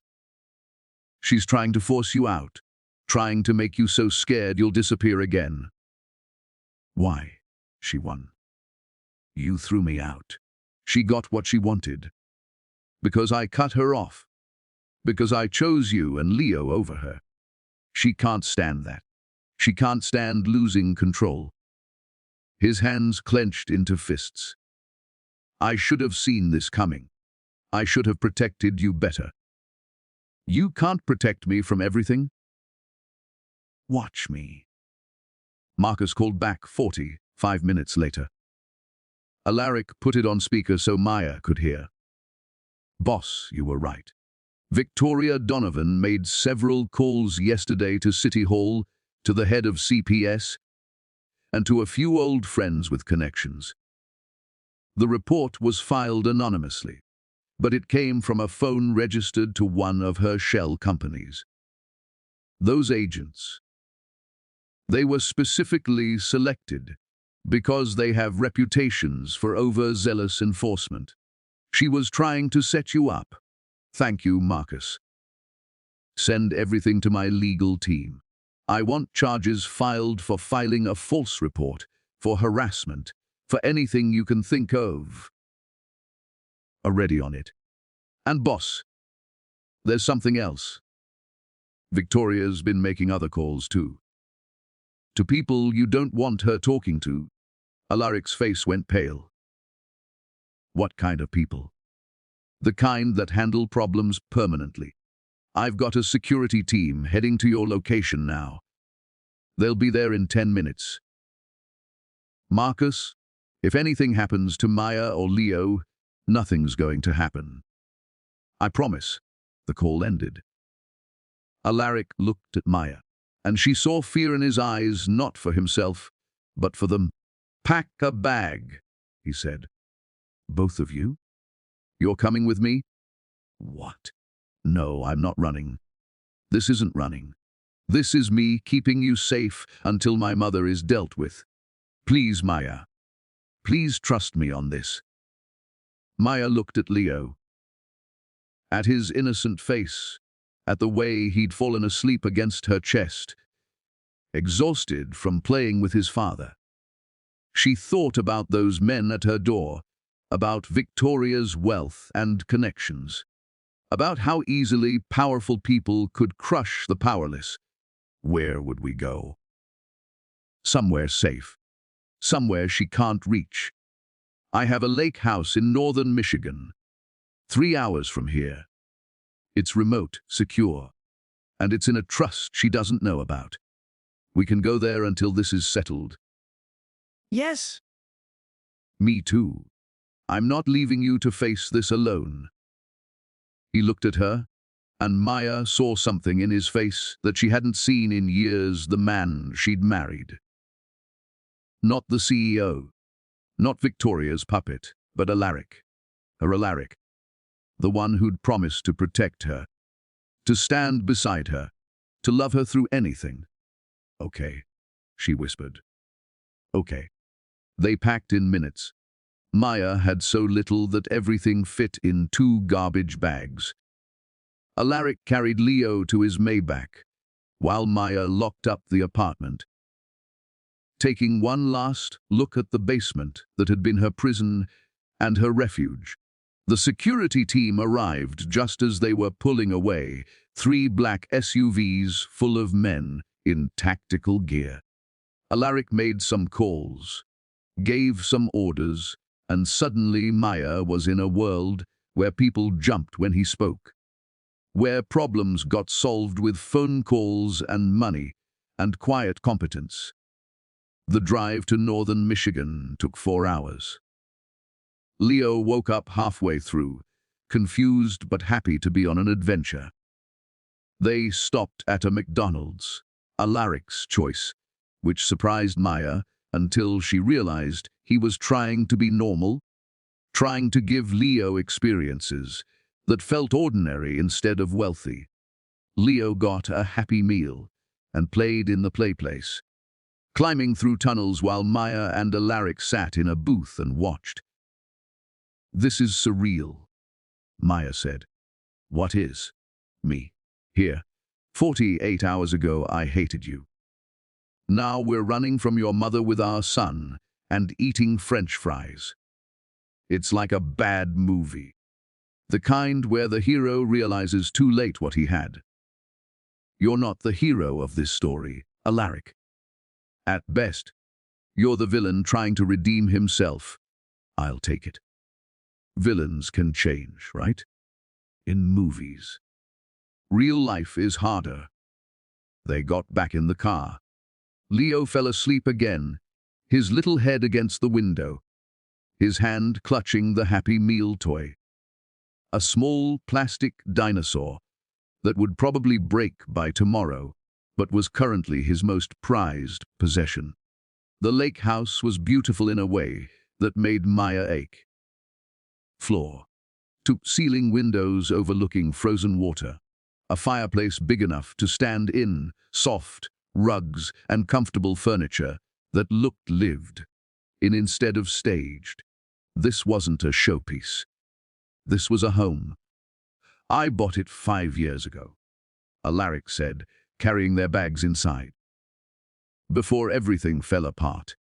A: She's trying to force you out, trying to make you so scared you'll disappear again. Why? She won. You threw me out. She got what she wanted. Because I cut her off. Because I chose you and Leo over her. She can't stand that. She can't stand losing control. His hands clenched into fists. I should have seen this coming. I should have protected you better. You can't protect me from everything. Watch me. Marcus called back 45 minutes later. Alaric put it on speaker so Maya could hear. Boss, you were right. Victoria Donovan made several calls yesterday to City Hall, to the head of CPS, and to a few old friends with connections. The report was filed anonymously, but it came from a phone registered to one of her shell companies. Those agents, they were specifically selected because they have reputations for overzealous enforcement. She was trying to set you up. Thank you, Marcus. Send everything to my legal team. I want charges filed for filing a false report, for harassment, for anything you can think of. Already on it. And boss, there's something else. Victoria's been making other calls too. To people you don't want her talking to. Alaric's face went pale. What kind of people? The kind that handle problems permanently. I've got a security team heading to your location now. They'll be there in 10 minutes. Marcus, if anything happens to Maya or Leo, nothing's going to happen. I promise. The call ended. Alaric looked at Maya, and she saw fear in his eyes, not for himself, but for them. Pack a bag, he said. Both of you? You're coming with me? What? No, I'm not running. This isn't running. This is me keeping you safe until my mother is dealt with. Please, Maya. Please trust me on this. Maya looked at Leo. At his innocent face, at the way he'd fallen asleep against her chest, exhausted from playing with his father. She thought about those men at her door, about Victoria's wealth and connections, about how easily powerful people could crush the powerless. Where would we go? Somewhere safe. Somewhere she can't reach. I have a lake house in northern Michigan, 3 hours from here. It's remote, secure, and it's in a trust she doesn't know about. We can go there until this is settled.
B: Yes.
A: Me too. I'm not leaving you to face this alone. He looked at her, and Maya saw something in his face that she hadn't seen in years, the man she'd married. Not the CEO, not Victoria's puppet, but Alaric. Her Alaric. The one who'd promised to protect her, to stand beside her, to love her through anything. Okay, she whispered. Okay. They packed in minutes. Maya had so little that everything fit in 2 garbage bags. Alaric carried Leo to his Maybach, while Maya locked up the apartment. Taking one last look at the basement that had been her prison and her refuge, the security team arrived just as they were pulling away, 3 black SUVs full of men in tactical gear. Alaric made some calls, gave some orders, and suddenly Maya was in a world where people jumped when he spoke, where problems got solved with phone calls and money and quiet competence. The drive to northern Michigan took 4 hours. Leo woke up halfway through, confused but happy to be on an adventure. They stopped at a McDonald's, Alaric's choice, which surprised Maya until she realized he was trying to be normal, trying to give Leo experiences that felt ordinary instead of wealthy. Leo got a happy meal and played in the playplace, climbing through tunnels while Maya and Alaric sat in a booth and watched. This is surreal, Maya said. What is? Me. Here. 48 hours ago I hated you. Now we're running from your mother with our son and eating French fries. It's like a bad movie. The kind where the hero realizes too late what he had. You're not the hero of this story, Alaric. At best, you're the villain trying to redeem himself. I'll take it. Villains can change, right? In movies. Real life is harder. They got back in the car. Leo fell asleep again, his little head against the window, his hand clutching the Happy Meal toy. A small plastic dinosaur that would probably break by tomorrow, but was currently his most prized possession. The lake house was beautiful in a way that made Maya ache. Floor to ceiling windows overlooking frozen water, a fireplace big enough to stand in, soft rugs and comfortable furniture that looked lived in instead of staged. This wasn't a showpiece. This was a home. I bought it 5 years ago, Alaric said, carrying their bags inside. before everything fell apart.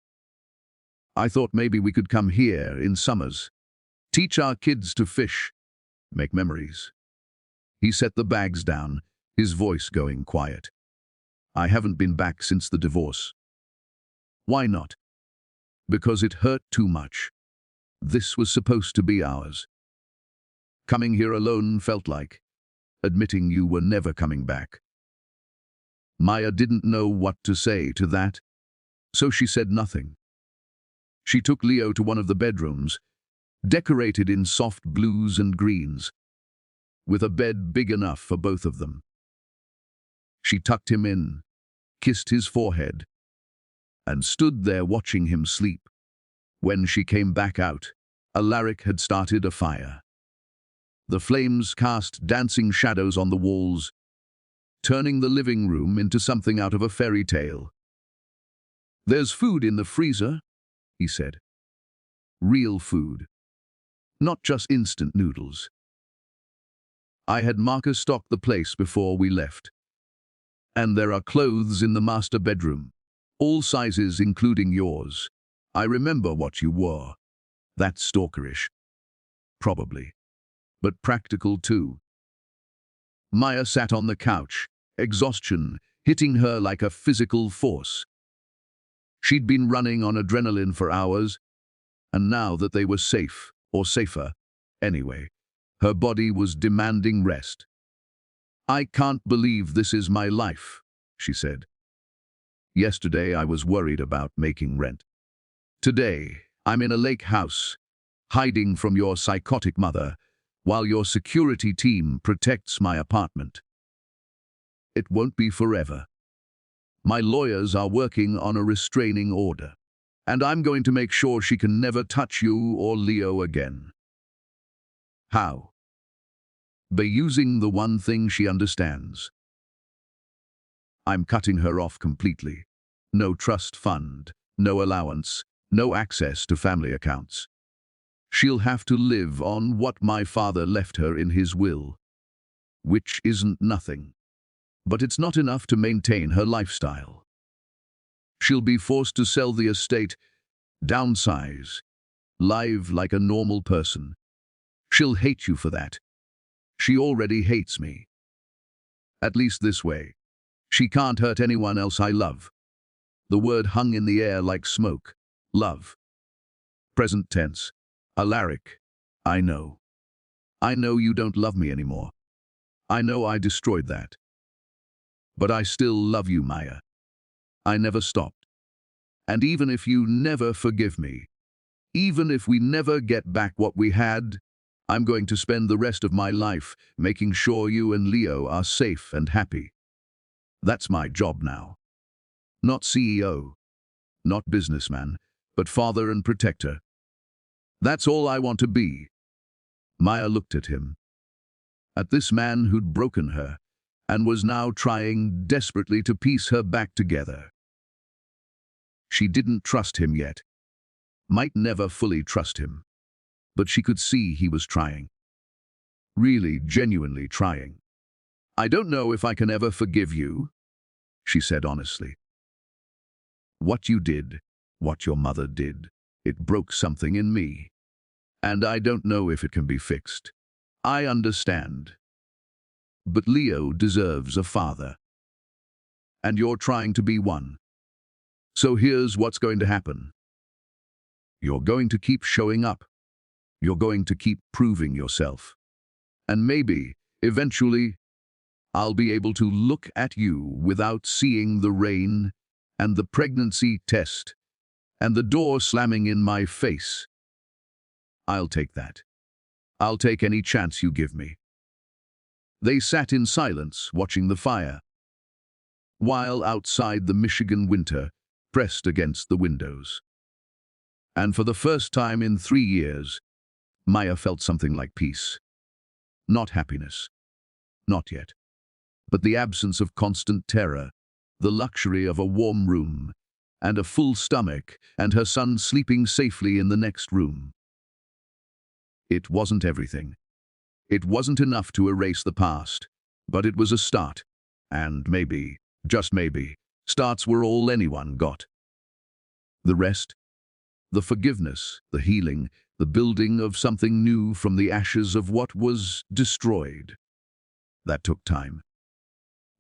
A: I thought maybe we could come here in summers, teach our kids to fish, make memories. He set the bags down, his voice going quiet. I haven't been back since the divorce. Why not? Because it hurt too much. This was supposed to be ours. Coming here alone felt like admitting you were never coming back. Maya didn't know what to say to that, so she said nothing. She took Leo to one of the bedrooms, decorated in soft blues and greens, with a bed big enough for both of them. She tucked him in, kissed his forehead, and stood there watching him sleep. When she came back out, Alaric had started a fire. The flames cast dancing shadows on the walls, turning the living room into something out of a fairy tale. "There's food in the freezer," he said. "Real food. Not just instant noodles." I had Marcus stock the place before we left. "And there are clothes in the master bedroom, all sizes including yours. I remember what you wore. That's stalkerish. Probably. But practical too." Maya sat on the couch, exhaustion hitting her like a physical force. She'd been running on adrenaline for hours, and now that they were safe, or safer, anyway, her body was demanding rest. "I can't believe this is my life," she said. "Yesterday I was worried about making rent. Today I'm in a lake house, hiding from your psychotic mother, while your security team protects my apartment. It won't be forever. My lawyers are working on a restraining order, and I'm going to make sure she can never touch you or Leo again." How? By using the one thing she understands. I'm cutting her off completely. No trust fund, no allowance, no access to family accounts. She'll have to live on what my father left her in his will, which isn't nothing. But it's not enough to maintain her lifestyle. She'll be forced to sell the estate, downsize, live like a normal person. She'll hate you for that. She already hates me. At least this way. She can't hurt anyone else I love. The word hung in the air like smoke. Love. Present tense. Alaric, I know. I know you don't love me anymore. I know I destroyed that. But I still love you, Maya. I never stopped. And even if you never forgive me, even if we never get back what we had, I'm going to spend the rest of my life making sure you and Leo are safe and happy. That's my job now. Not CEO, not businessman, but father and protector. That's all I want to be." Maya looked at him, at this man who'd broken her, and was now trying desperately to piece her back together. She didn't trust him yet, might never fully trust him, but she could see he was trying. Really, genuinely trying. "I don't know if I can ever forgive you," she said honestly. "What you did, what your mother did, it broke something in me. And I don't know if it can be fixed. I understand. But Leo deserves a father. And you're trying to be one. So here's what's going to happen. You're going to keep showing up. You're going to keep proving yourself. And maybe, eventually, I'll be able to look at you without seeing the rain and the pregnancy test and the door slamming in my face. I'll take that. I'll take any chance you give me." They sat in silence, watching the fire, while outside the Michigan winter pressed against the windows. And for the first time in 3 years, Maya felt something like peace. Not happiness. Not yet. But the absence of constant terror, the luxury of a warm room, and a full stomach, and her son sleeping safely in the next room. It wasn't everything. It wasn't enough to erase the past, but it was a start. And maybe, just maybe, Starts were all anyone got. The rest, the forgiveness, the healing, the building of something new from the ashes of what was destroyed. That took time.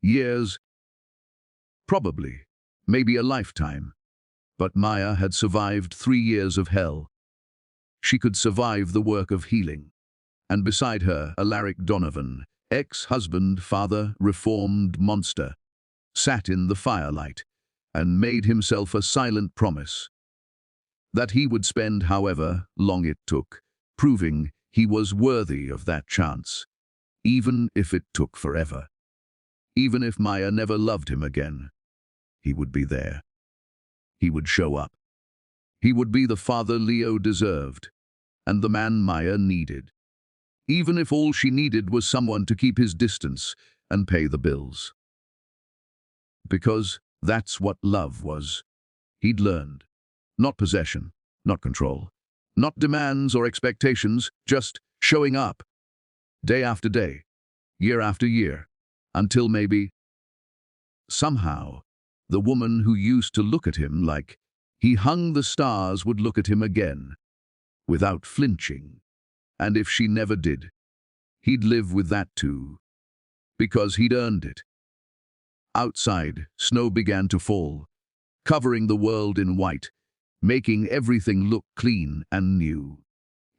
A: Years, probably, maybe a lifetime. But Maya had survived 3 years of hell. She could survive the work of healing. And beside her, Alaric Donovan, ex-husband, father, reformed monster, sat in the firelight and made himself a silent promise that he would spend however long it took, proving he was worthy of that chance, even if it took forever. Even if Maya never loved him again, he would be there. He would show up. He would be the father Leo deserved, and the man Maya needed. Even if all she needed was someone to keep his distance and pay the bills. Because that's what love was. He'd learned. Not possession, not control, not demands or expectations, just showing up. Day after day, year after year, until maybe, somehow, the woman who used to look at him like he hung the stars would look at him again, without flinching. And if she never did, he'd live with that too, because he'd earned it. Outside, snow began to fall, covering the world in white, making everything look clean and new.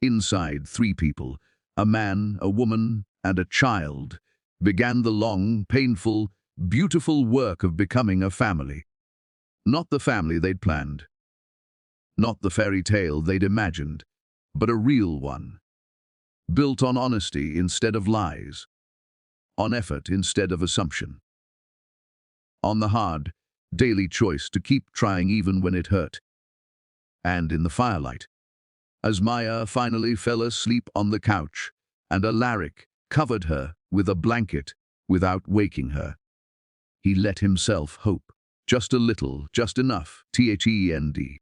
A: Inside, 3 people, a man, a woman, and a child, began the long, painful, beautiful work of becoming a family. Not the family they'd planned. Not the fairy tale they'd imagined, but a real one. Built on honesty instead of lies. On effort instead of assumption. On the hard, daily choice to keep trying even when it hurt. And in the firelight, as Maya finally fell asleep on the couch, and Alaric covered her with a blanket without waking her, he let himself hope. Just a little, just enough, THEND.